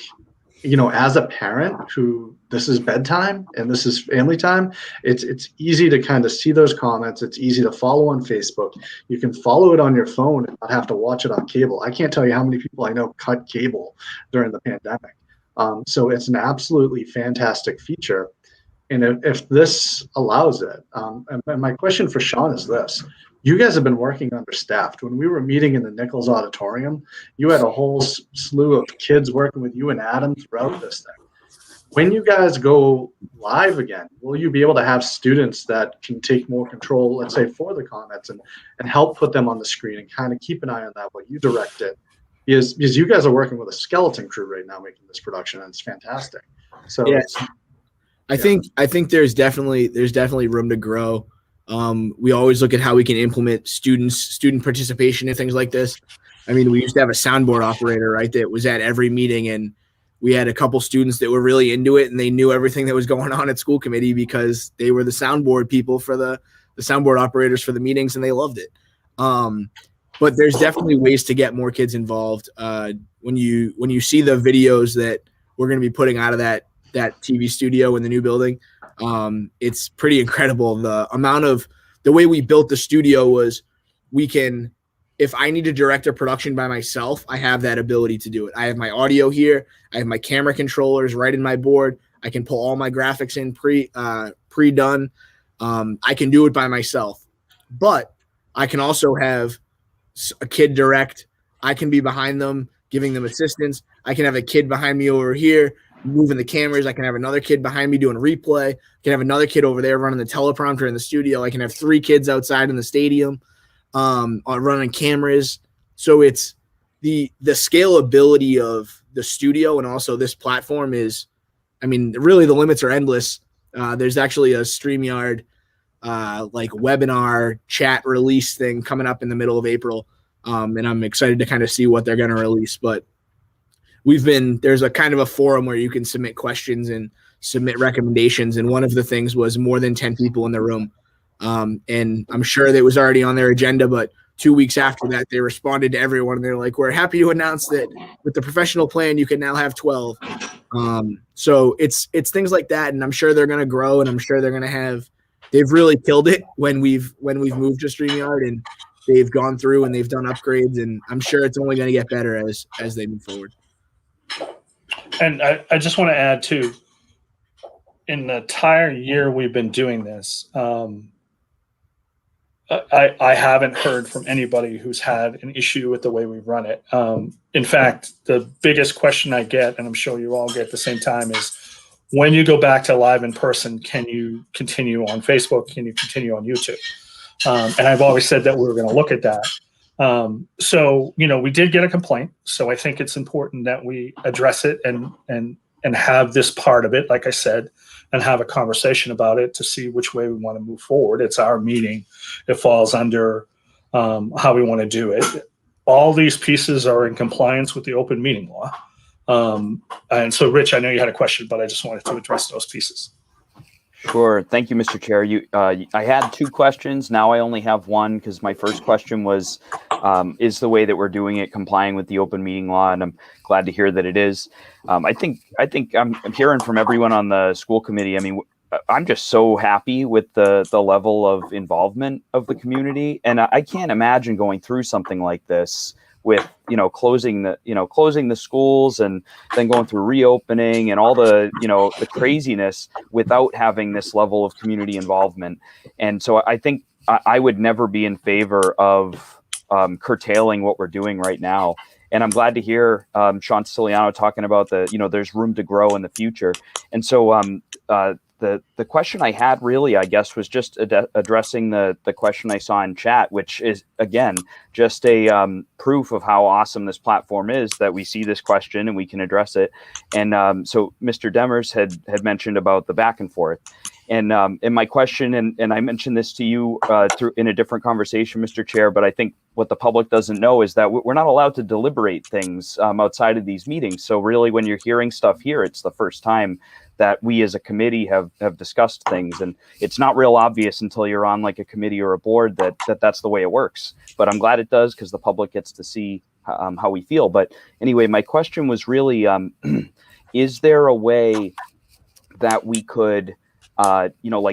as a parent who, this is bedtime and this is family time, it's easy to kind of see those comments. It's easy to follow on Facebook. You can follow it on your phone and not have to watch it on cable. I can't tell you how many people I know cut cable during the pandemic. So it's an absolutely fantastic feature. And if this allows it, and my question for Sean is this: you guys have been working understaffed. When we were meeting in the Nichols Auditorium, you had a whole slew of kids working with you and Adam throughout this thing. When you guys go live again, will you be able to have students that can take more control, let's say, for the comments and help put them on the screen and kind of keep an eye on that while you direct it? Because you guys are working with a skeleton crew right now making this production, and it's fantastic. So yeah. I think there's definitely room to grow. We always look at how we can implement student participation and things like this. I mean, we used to have a soundboard operator, right, that was at every meeting, and we had a couple students that were really into it, and they knew everything that was going on at school committee because they were the soundboard people for the soundboard operators for the meetings, and they loved it. But there's definitely ways to get more kids involved. When you see the videos that we're going to be putting out of that TV studio in the new building, it's pretty incredible. The way we built the studio was, if I need to direct a production by myself, I have that ability to do it. I have my audio here. I have my camera controllers right in my board. I can pull all my graphics in pre-done. I can do it by myself, but I can also have a kid direct. I can be behind them, giving them assistance. I can have a kid behind me over here moving the cameras. I can have another kid behind me doing replay. I can have another kid over there running the teleprompter in the studio. I can have 3 kids outside in the stadium running cameras. So it's the scalability of the studio and also this platform is, I mean, really the limits are endless. There's actually a StreamYard like webinar chat release thing coming up in the middle of April. And I'm excited to kind of see what they're going to release. But there's a kind of a forum where you can submit questions and submit recommendations. And one of the things was more than 10 people in the room. And I'm sure that was already on their agenda, but 2 weeks after that, they responded to everyone and they're like, we're happy to announce that with the professional plan, you can now have 12. So it's things like that. And I'm sure they're going to grow, and I'm sure they've really killed it when we've moved to StreamYard, and they've gone through and they've done upgrades, and I'm sure it's only going to get better as they move forward. And I just want to add too, in the entire year we've been doing this, I haven't heard from anybody who's had an issue with the way we run it. In fact, the biggest question I get, and I'm sure you all get at the same time, is when you go back to live in person, can you continue on Facebook? Can you continue on YouTube? And I've always said that we were going to look at that. So, we did get a complaint. So I think it's important that we address it and have this part of it, like I said, and have a conversation about it to see which way we want to move forward. It's our meeting. It falls under how we want to do it. All these pieces are in compliance with the open meeting law. And so, Rich, I know you had a question, but I just wanted to address those pieces. Sure. Thank you, Mr. Chair. I had two questions. Now I only have one, because my first question was, is the way that we're doing it complying with the open meeting law? And I'm glad to hear that it is. I think I'm hearing from everyone on the school committee. I mean, I'm just so happy with the level of involvement of the community. And I can't imagine going through something like this with, closing the schools and then going through reopening and all the, the craziness without having this level of community involvement. And so I think I would never be in favor of curtailing what we're doing right now. And I'm glad to hear Sean Siciliano talking about there's room to grow in the future. And so the question I had really, I guess, was just addressing the question I saw in chat, which is, again, just a proof of how awesome this platform is, that we see this question and we can address it. And so Mr. Demers had mentioned about the back and forth. And my question, and I mentioned this to you in a different conversation, Mr. Chair, but I think what the public doesn't know is that we're not allowed to deliberate things outside of these meetings. So really, when you're hearing stuff here, it's the first time that we as a committee have discussed things. And it's not real obvious until you're on like a committee or a board that's the way it works. But I'm glad it does, because the public gets to see how we feel. But anyway, my question was really, is there a way that we could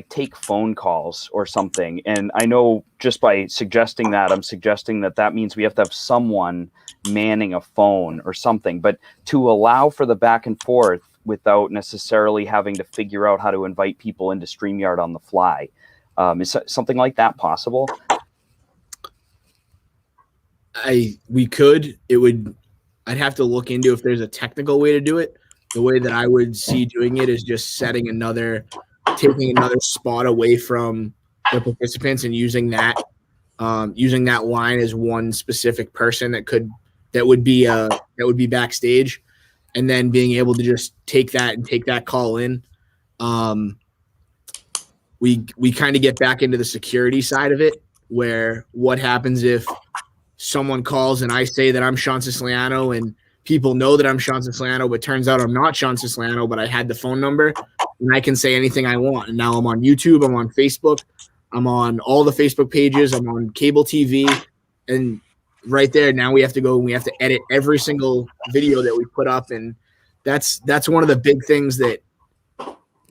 take phone calls or something? And I know just by suggesting that, I'm suggesting that means we have to have someone manning a phone or something, but to allow for the back and forth without necessarily having to figure out how to invite people into StreamYard on the fly. Is something like that possible? We could. I'd have to look into if there's a technical way to do it. The way that I would see doing it is just taking another spot away from the participants and using that line as one specific person that would be backstage, and then being able to just take that call in. We kind of get back into the security side of it, where what happens if someone calls and I say that I'm Sean Siciliano and people know that I'm Sean Siciliano, but turns out I'm not Sean Siciliano, but I had the phone number and I can say anything I want. And now I'm on YouTube, I'm on Facebook, I'm on all the Facebook pages, I'm on cable TV, and right there, now we have to go and we have to edit every single video that we put up. And that's one of the big things that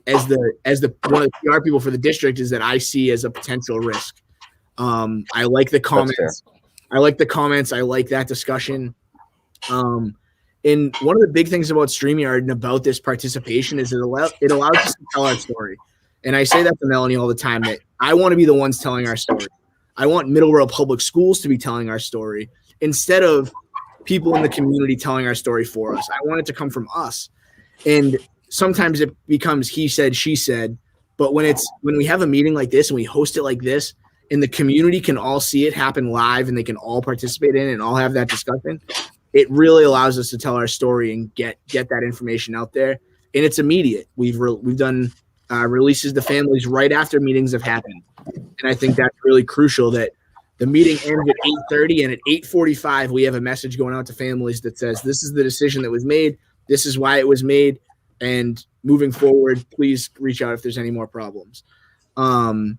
as the one of the PR people for the district is that I see as a potential risk. I like the comments. I like that discussion. And one of the big things about StreamYard and about this participation is it allows us to tell our story. And I say that to Melanie all the time, that I want to be the ones telling our story. I want Middleborough Public Schools to be telling our story instead of people in the community telling our story for us. I want it to come from us. And sometimes it becomes he said, she said. But when we have a meeting like this and we host it like this, and the community can all see it happen live and they can all participate in it and all have that discussion, it really allows us to tell our story and get that information out there. And it's immediate. We've done releases to families right after meetings have happened. And I think that's really crucial, that The meeting ends at 8:30, and at 8:45, we have a message going out to families that says, this is the decision that was made. This is why it was made. And moving forward, please reach out if there's any more problems. And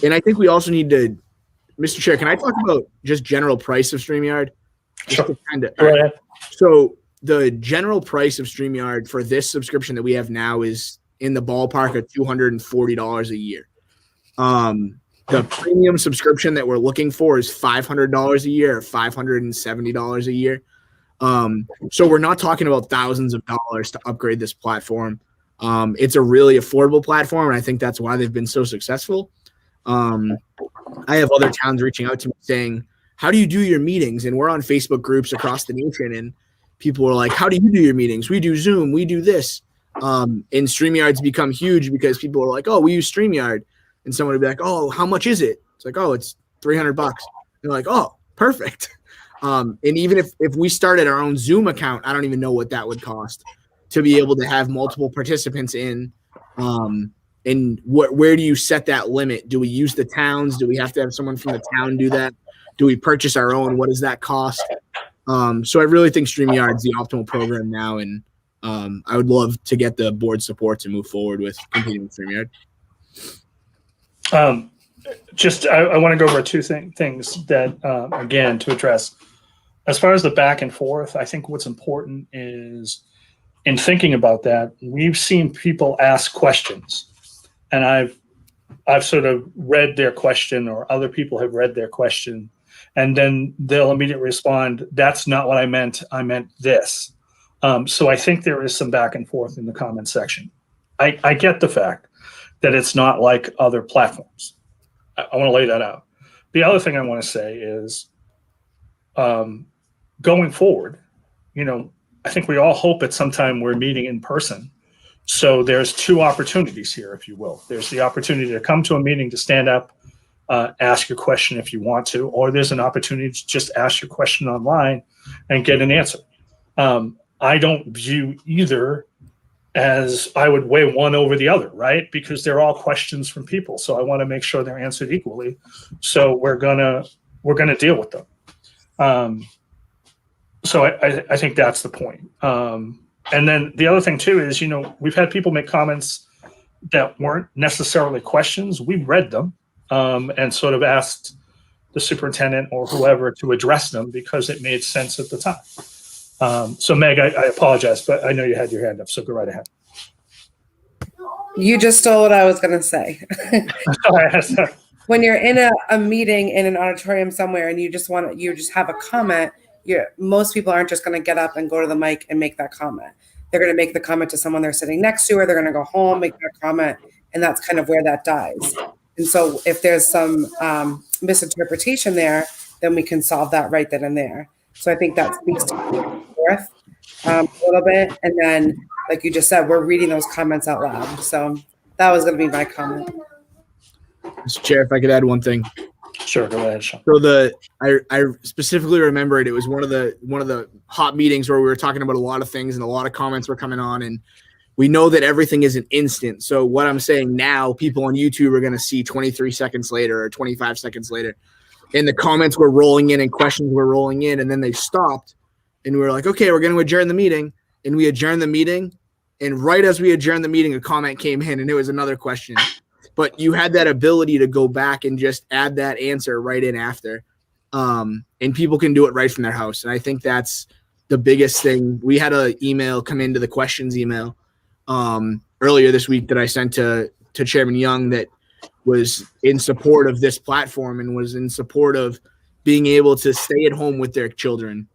I think we also need to, Mr. Chair, can I talk about just general price of StreamYard? Sure. Go ahead. So the general price of StreamYard for this subscription that we have now is in the ballpark of $240 a year. The premium subscription that we're looking for is $500 a year or $570 a year. So we're not talking about thousands of dollars to upgrade this platform. It's a really affordable platform, and I think that's why they've been so successful. I have other towns reaching out to me saying, how do you do your meetings? And we're on Facebook groups across the nation, and people are like, how do you do your meetings? We do Zoom, we do this. And StreamYard's become huge because people are like, oh, we use StreamYard. And someone would be like, oh, how much is it? It's like, oh, it's $300. They're like, oh, perfect. And even if we started our own Zoom account, I don't even know what that would cost to be able to have multiple participants in. And where do you set that limit? Do we use the towns? Do we have to have someone from the town do that? Do we purchase our own? What does that cost? So I really think StreamYard's the optimal program now, and I would love to get the board support to move forward with competing with StreamYard. I want to go over two things that, again, to address. As far as the back and forth, I think what's important is, in thinking about that, we've seen people ask questions, and I've sort of read their question, or other people have read their question, and then they'll immediately respond, that's not what I meant this. So I think there is some back and forth in the comment section. I get the fact that it's not like other platforms. I want to lay that out. The other thing I want to say is, going forward, I think we all hope at some time we're meeting in person. So there's two opportunities here, if you will. There's the opportunity to come to a meeting, to stand up, ask your question if you want to, or there's an opportunity to just ask your question online and get an answer. I don't view either as I would weigh one over the other, right? Because they're all questions from people. So I want to make sure they're answered equally. So we're gonna deal with them. So I think that's the point. And then the other thing too is, we've had people make comments that weren't necessarily questions. We read them and sort of asked the superintendent or whoever to address them because it made sense at the time. So Meg, I apologize, but I know you had your hand up, so go right ahead. You just stole what I was going to say. When you're in a meeting in an auditorium somewhere and you just have a comment, most people aren't just going to get up and go to the mic and make that comment. They're going to make the comment to someone they're sitting next to, or they're going to go home, make that comment, and that's kind of where that dies. And so if there's some misinterpretation there, then we can solve that right then and there. So I think that speaks to forth a little bit. And then, like you just said, we're reading those comments out loud. So that was going to be my comment. Mr. Chair, if I could add one thing. Sure, go ahead, Sean. So I specifically remembered it was one of the hot meetings where we were talking about a lot of things and a lot of comments were coming on, and we know that everything isn't instant. So what I'm saying now, people on YouTube are going to see 23 seconds later or 25 seconds later. And the comments were rolling in and questions were rolling in, and then they stopped, and we were like, okay, we're going to adjourn the meeting. And we adjourned the meeting, and right as we adjourned the meeting, a comment came in, and it was another question. But you had that ability to go back and just add that answer right in after. And people can do it right from their house. And I think that's the biggest thing. We had an email come into the questions email earlier this week that I sent to Chairman Young that was in support of this platform and was in support of being able to stay at home with their children.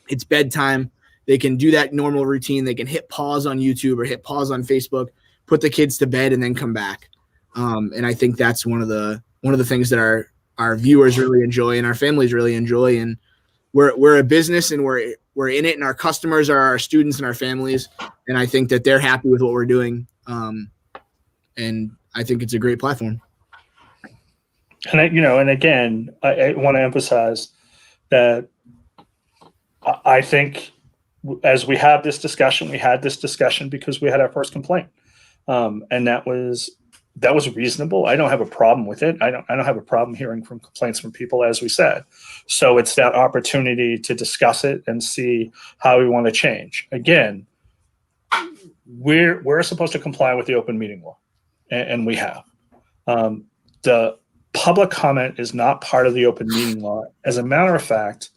It's bedtime. They can do that normal routine. They can hit pause on YouTube or hit pause on Facebook, put the kids to bed, and then come back. And I think that's one of the things that our viewers really enjoy and our families really enjoy. And we're a business and we're in it, and our customers are our students and our families. And I think that they're happy with what we're doing. And I think it's a great platform. And and again, I want to emphasize that I think as we have this discussion, we had this discussion because we had our first complaint, and that was that was reasonable. I don't have a problem with it. I don't have a problem hearing from complaints from people, as we said. So it's that opportunity to discuss it and see how we want to change. Again, we're supposed to comply with the open meeting law, and we have. The public comment is not part of the open meeting law. As a matter of fact,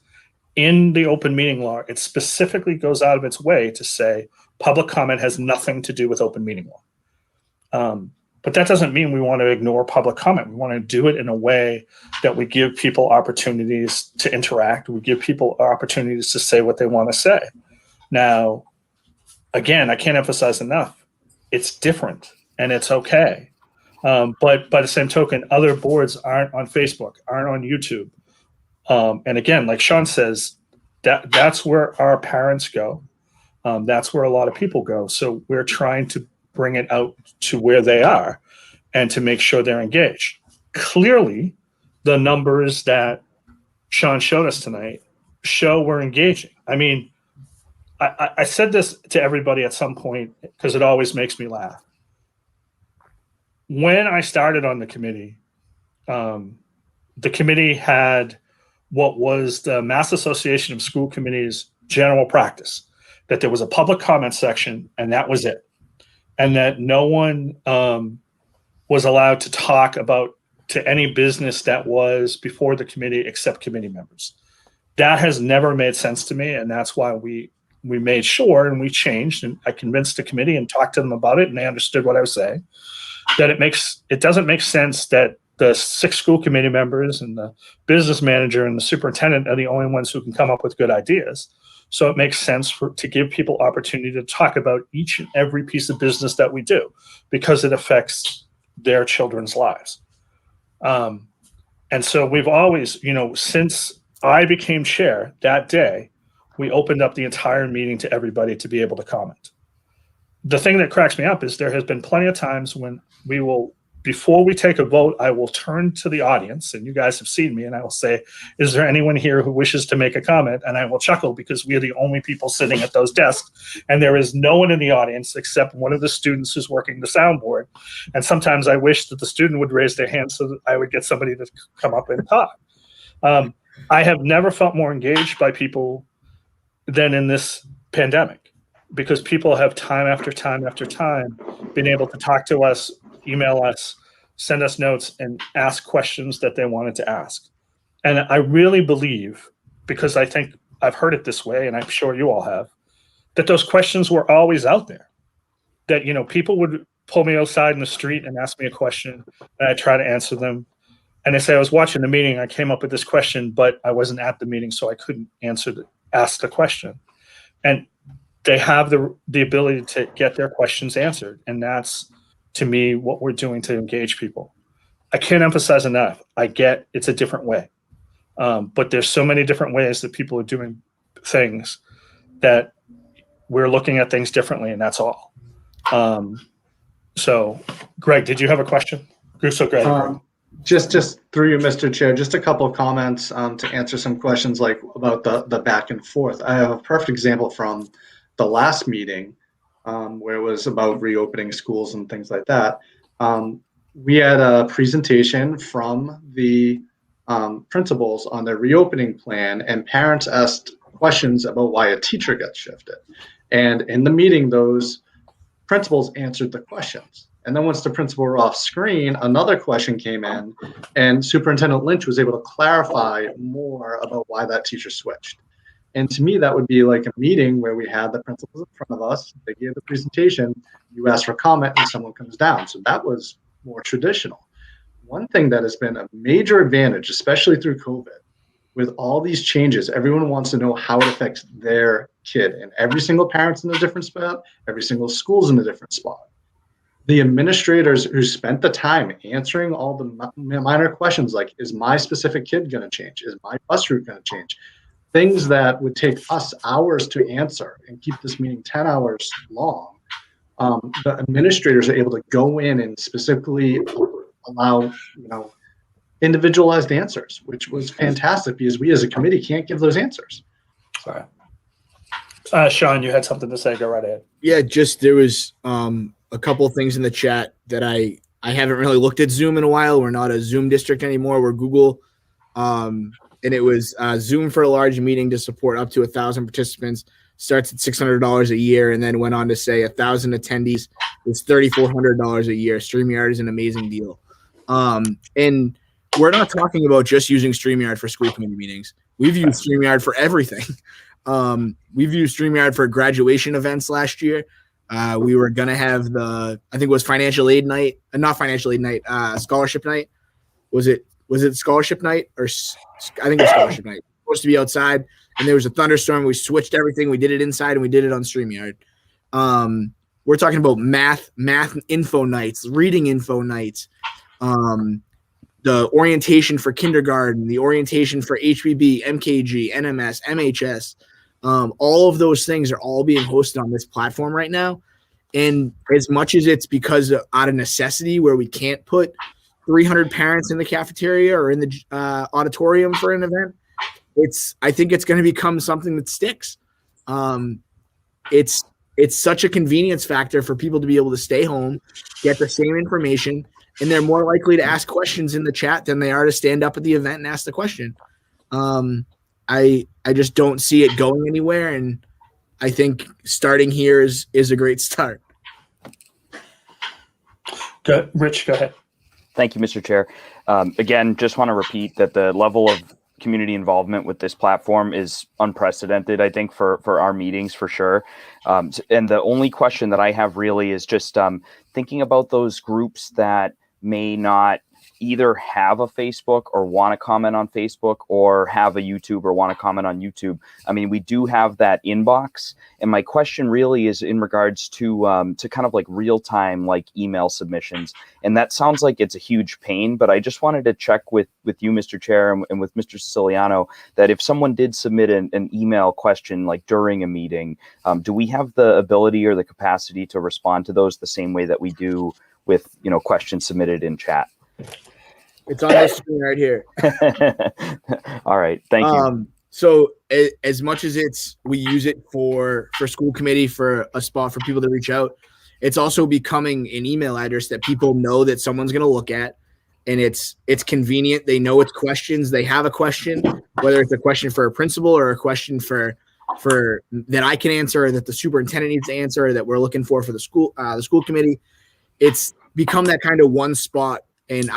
in the open meeting law, it specifically goes out of its way to say public comment has nothing to do with open meeting law. But that doesn't mean we want to ignore public comment. We want to do it in a way that we give people opportunities to interact. We give people opportunities to say what they want to say. Now, again, I can't emphasize enough, it's different and it's okay. But by the same token, other boards aren't on Facebook, aren't on YouTube. And again, like Sean says, that's where our parents go. That's where a lot of people go. So we're trying to bring it out to where they are and to make sure they're engaged. Clearly, the numbers that Sean showed us tonight show we're engaging. I mean, I said this to everybody at some point because it always makes me laugh. When I started on the committee had what was the Mass Association of School Committees general practice, that there was a public comment section and that was it. And that no one was allowed to talk about to any business that was before the committee except committee members. That has never made sense to me, and that's why we made sure and we changed, and I convinced the committee and talked to them about it, and they understood what I was saying, that it doesn't make sense that the 6 school committee members and the business manager and the superintendent are the only ones who can come up with good ideas. So it makes sense to give people opportunity to talk about each and every piece of business that we do because it affects their children's lives. And so we've always, since I became chair that day, we opened up the entire meeting to everybody to be able to comment. The thing that cracks me up is there has been plenty of times when we will, before we take a vote, I will turn to the audience, and you guys have seen me, and I will say, is there anyone here who wishes to make a comment? And I will chuckle because we are the only people sitting at those desks, and there is no one in the audience except one of the students who's working the soundboard. And sometimes I wish that the student would raise their hand so that I would get somebody to come up and talk. I have never felt more engaged by people than in this pandemic, because people have time after time after time been able to talk to us, email us, send us notes, and ask questions that they wanted to ask. And I really believe, because I think I've heard it this way, and I'm sure you all have, that those questions were always out there. That, people would pull me outside in the street and ask me a question, and I try to answer them. And they say, I was watching the meeting, I came up with this question, but I wasn't at the meeting, so I couldn't ask the question. And they have the ability to get their questions answered. And that's, to me, what we're doing to engage people. I can't emphasize enough. I get it's a different way. But there's so many different ways that people are doing things that we're looking at things differently, and that's all. So, Greg, did you have a question? So, Greg. Just through you, Mr. Chair, just a couple of comments to answer some questions like about the back and forth. I have a perfect example from the last meeting where it was about reopening schools and things like that. We had a presentation from the principals on their reopening plan, and parents asked questions about why a teacher gets shifted. And in the meeting, those principals answered the questions. And then once the principal were off screen, another question came in, and Superintendent Lynch was able to clarify more about why that teacher switched. And to me, that would be like a meeting where we had the principals in front of us, they gave the presentation, you ask for comment, and someone comes down. So that was more traditional. One thing that has been a major advantage, especially through COVID, with all these changes, everyone wants to know how it affects their kid. And every single parent's in a different spot, every single school's in a different spot. The administrators who spent the time answering all the minor questions like, is my specific kid going to change? Is my bus route going to change? Things that would take us hours to answer and keep this meeting 10 hours long. The administrators are able to go in and specifically allow, individualized answers, which was fantastic because we as a committee can't give those answers. Sorry. Sean, you had something to say. Go right ahead. Yeah, just there was a couple of things in the chat that I I haven't really looked at Zoom in a while. We're not a Zoom district anymore. We're Google. And it was Zoom for a large meeting to support up to 1,000 participants. Starts at $600 a year, and then went on to say 1,000 attendees is $3,400 a year. StreamYard is an amazing deal. And we're not talking about just using StreamYard for school committee meetings. We've used StreamYard for everything. We've used StreamYard for graduation events last year. We were going to have I think it was financial aid night, not financial aid night, scholarship night. Was it scholarship night or I think it was scholarship night. Supposed to be outside, and there was a thunderstorm. We switched everything. We did it inside, and we did it on StreamYard. We're talking about math info nights, reading info nights, the orientation for kindergarten, the orientation for HPB, MKG, NMS, MHS. All of those things are all being hosted on this platform right now. And as much as it's because out of necessity where we can't put 300 parents in the cafeteria or in the auditorium for an event, I think it's going to become something that sticks. It's such a convenience factor for people to be able to stay home, get the same information, and they're more likely to ask questions in the chat than they are to stand up at the event and ask the question. I just don't see it going anywhere, and I think starting here is a great start. Rich, go ahead. Thank you, Mr. Chair. Again, just want to repeat that the level of community involvement with this platform is unprecedented, I think, for our meetings, for sure. And the only question that I have really is just thinking about those groups that may not either have a Facebook or want to comment on Facebook, or have a YouTube or want to comment on YouTube. I mean, we do have that inbox. And my question really is in regards to kind of like real-time, like email submissions. And that sounds like it's a huge pain, but I just wanted to check with you, Mr. Chair, and with Mr. Siciliano, that if someone did submit an email question like during a meeting, do we have the ability or the capacity to respond to those the same way that we do with, questions submitted in chat? It's on this screen right here. All right. Thank you. So as much as we use it for school committee, for a spot for people to reach out, it's also becoming an email address that people know that someone's going to look at, and it's convenient. They know it's questions. They have a question, whether it's a question for a principal or a question for that I can answer, or that the superintendent needs to answer, or that we're looking for the school committee. It's become that kind of one spot. And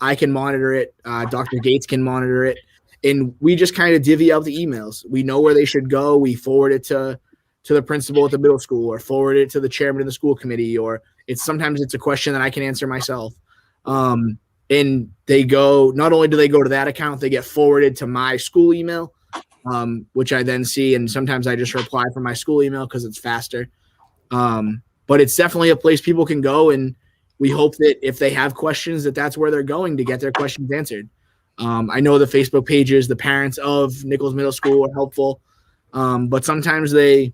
I can monitor it. Dr. Gates can monitor it, and we just kind of divvy out the emails. We know where they should go. We forward it to the principal at the middle school, or forward it to the chairman of the school committee, or sometimes it's a question that I can answer myself. And they go. Not only do they go to that account, they get forwarded to my school email, which I then see, and sometimes I just reply from my school email because it's faster. But it's definitely a place people can go, and we hope that if they have questions, that's where they're going to get their questions answered. I know the Facebook pages, the parents of Nichols Middle School are helpful, but sometimes you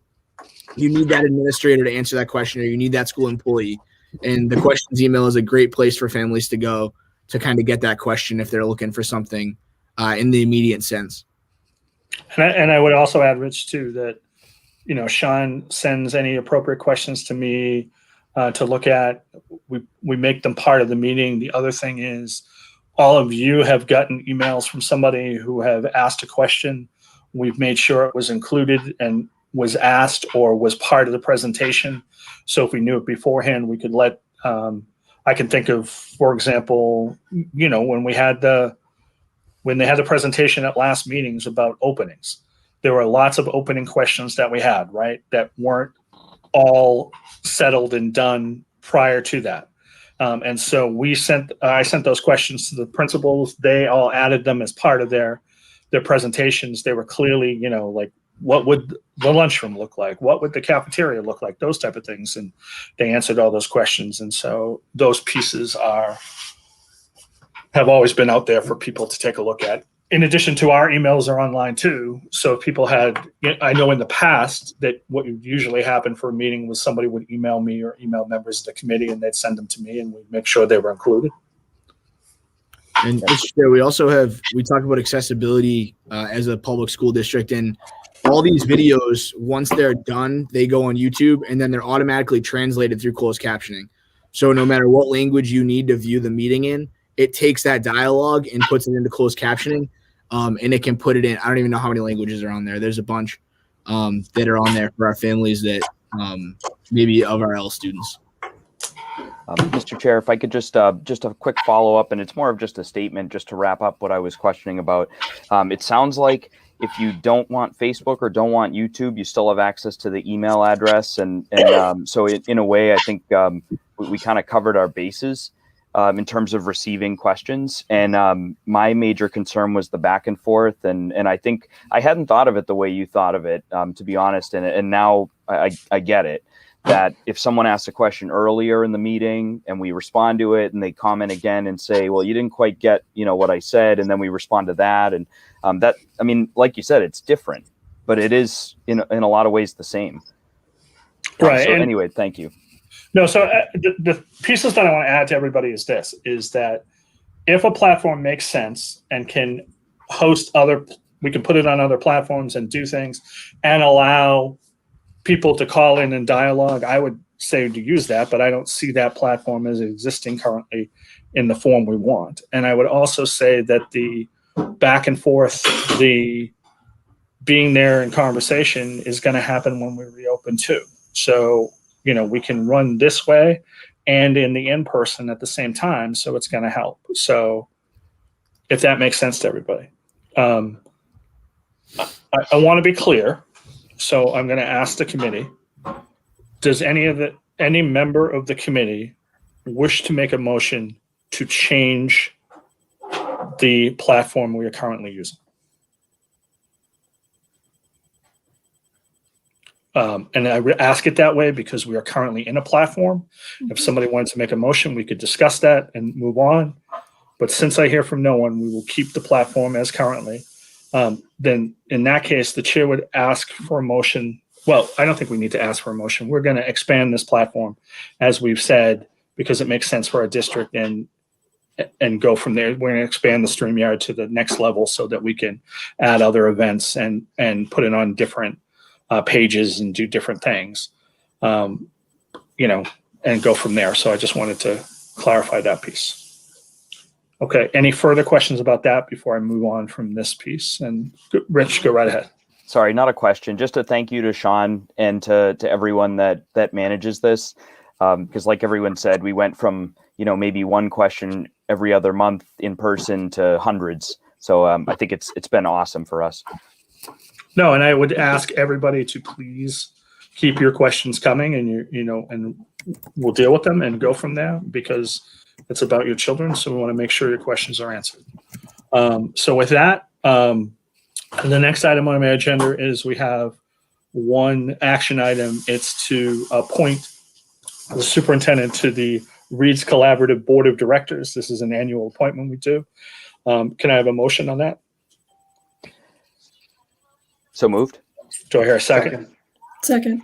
need that administrator to answer that question, or you need that school employee. And the questions email is a great place for families to go to kind of get that question if they're looking for something in the immediate sense. And I would also add, Rich, too, that Sean sends any appropriate questions to me to look at. We make them part of the meeting. The other thing is, all of you have gotten emails from somebody who have asked a question. We've made sure it was included and was asked or was part of the presentation. So if we knew it beforehand, we could let, I can think of, for example, when they had the presentation at last meetings about openings, there were lots of opening questions that we had, right, that weren't all settled and done prior to that. And so I sent those questions to the principals. They all added them as part of their presentations. They were clearly, like, what would the lunchroom look like? What would the cafeteria look like? Those type of things. And they answered all those questions. And so those pieces have always been out there for people to take a look at. In addition to, our emails are online too. So if people I know in the past that what would usually happen for a meeting was somebody would email me or email members of the committee, and they'd send them to me, and we'd make sure they were included. And we also we talk about accessibility as a public school district, and all these videos, once they're done, they go on YouTube, and then they're automatically translated through closed captioning. So no matter what language you need to view the meeting in, it takes that dialogue and puts it into closed captioning. And it can put it in. I don't even know how many languages are on there. There's a bunch that are on there for our families that maybe of our L students. Mr. Chair, if I could just a quick follow up, and it's more of just a statement just to wrap up what I was questioning about. It sounds like if you don't want Facebook or don't want YouTube, you still have access to the email address. And so in a way, I think we kind of covered our bases in terms of receiving questions. And my major concern was the back and forth. And I think I hadn't thought of it the way you thought of it, to be honest. And now I get it. That if someone asks a question earlier in the meeting and we respond to it and they comment again and say, well, you didn't quite get, what I said. And then we respond to that. And that, I mean, like you said, it's different, but it is in a lot of ways the same. Right. So anyway, thank you. No, so the pieces that I want to add to everybody is that if a platform makes sense and can host we can put it on other platforms and do things and allow people to call in and dialogue, I would say to use that, but I don't see that platform as existing currently in the form we want. And I would also say that the back and forth, the being there in conversation is going to happen when we reopen too. So, we can run this way and in the in-person at the same time. So it's going to help. So if that makes sense to everybody, I want to be clear. So I'm going to ask the committee, does any member of the committee wish to make a motion to change the platform we are currently using? And I ask it that way because we are currently in a platform. If somebody wanted to make a motion, we could discuss that and move on. But since I hear from no one, we will keep the platform as currently. Then in that case, the chair would ask for a motion. Well, I don't think we need to ask for a motion. We're going to expand this platform, as we've said, because it makes sense for our district and go from there. We're going to expand the StreamYard to the next level so that we can add other events and put it on different pages and do different things, and go from there. So I just wanted to clarify that piece. Okay. Any further questions about that before I move on from this piece? And Rich, go right ahead. Sorry, not a question. Just a thank you to Sean and to everyone that manages this. Because like everyone said, we went from, maybe one question every other month in person to hundreds. So I think it's been awesome for us. No, and I would ask everybody to please keep your questions coming and and we'll deal with them and go from there because it's about your children. So we want to make sure your questions are answered. So with that, the next item on my agenda is we have one action item. It's to appoint the superintendent to the Reed's Collaborative Board of Directors. This is an annual appointment we do. Can I have a motion on that? So moved. Do I hear a second? Second.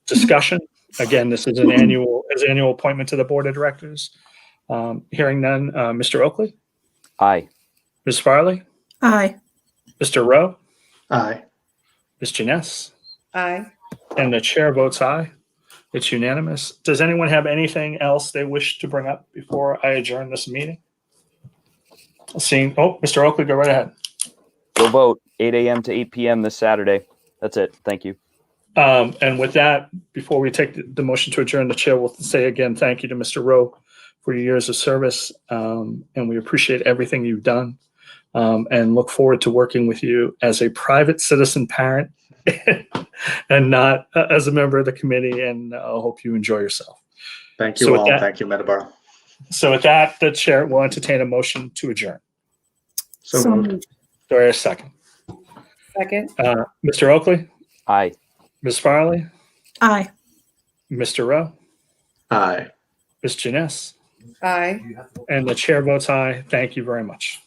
Discussion. Again, this is an annual appointment to the Board of Directors. Hearing none. Mr. Oakley? Aye. Ms. Farley? Aye. Mr. Rowe? Aye. Ms. Janess? Aye. And the chair votes aye. It's unanimous. Does anyone have anything else they wish to bring up before I adjourn this meeting? Mr. Oakley, go right ahead. Go vote 8 a.m. to 8 p.m. this Saturday. That's it. Thank you. And with that, before we take the motion to adjourn, the chair will say again, thank you to Mr. Rowe for your years of service. And we appreciate everything you've done and look forward to working with you as a private citizen parent and not as a member of the committee. And I hope you enjoy yourself. Thank you all. Thank you, Middleborough. So with that, the chair will entertain a motion to adjourn. So moved. Do I hear a second? Second. Mr. Oakley? Aye. Ms. Farley? Aye. Mr. Rowe? Aye. Ms. Janess? Aye. And the chair votes aye. Thank you very much.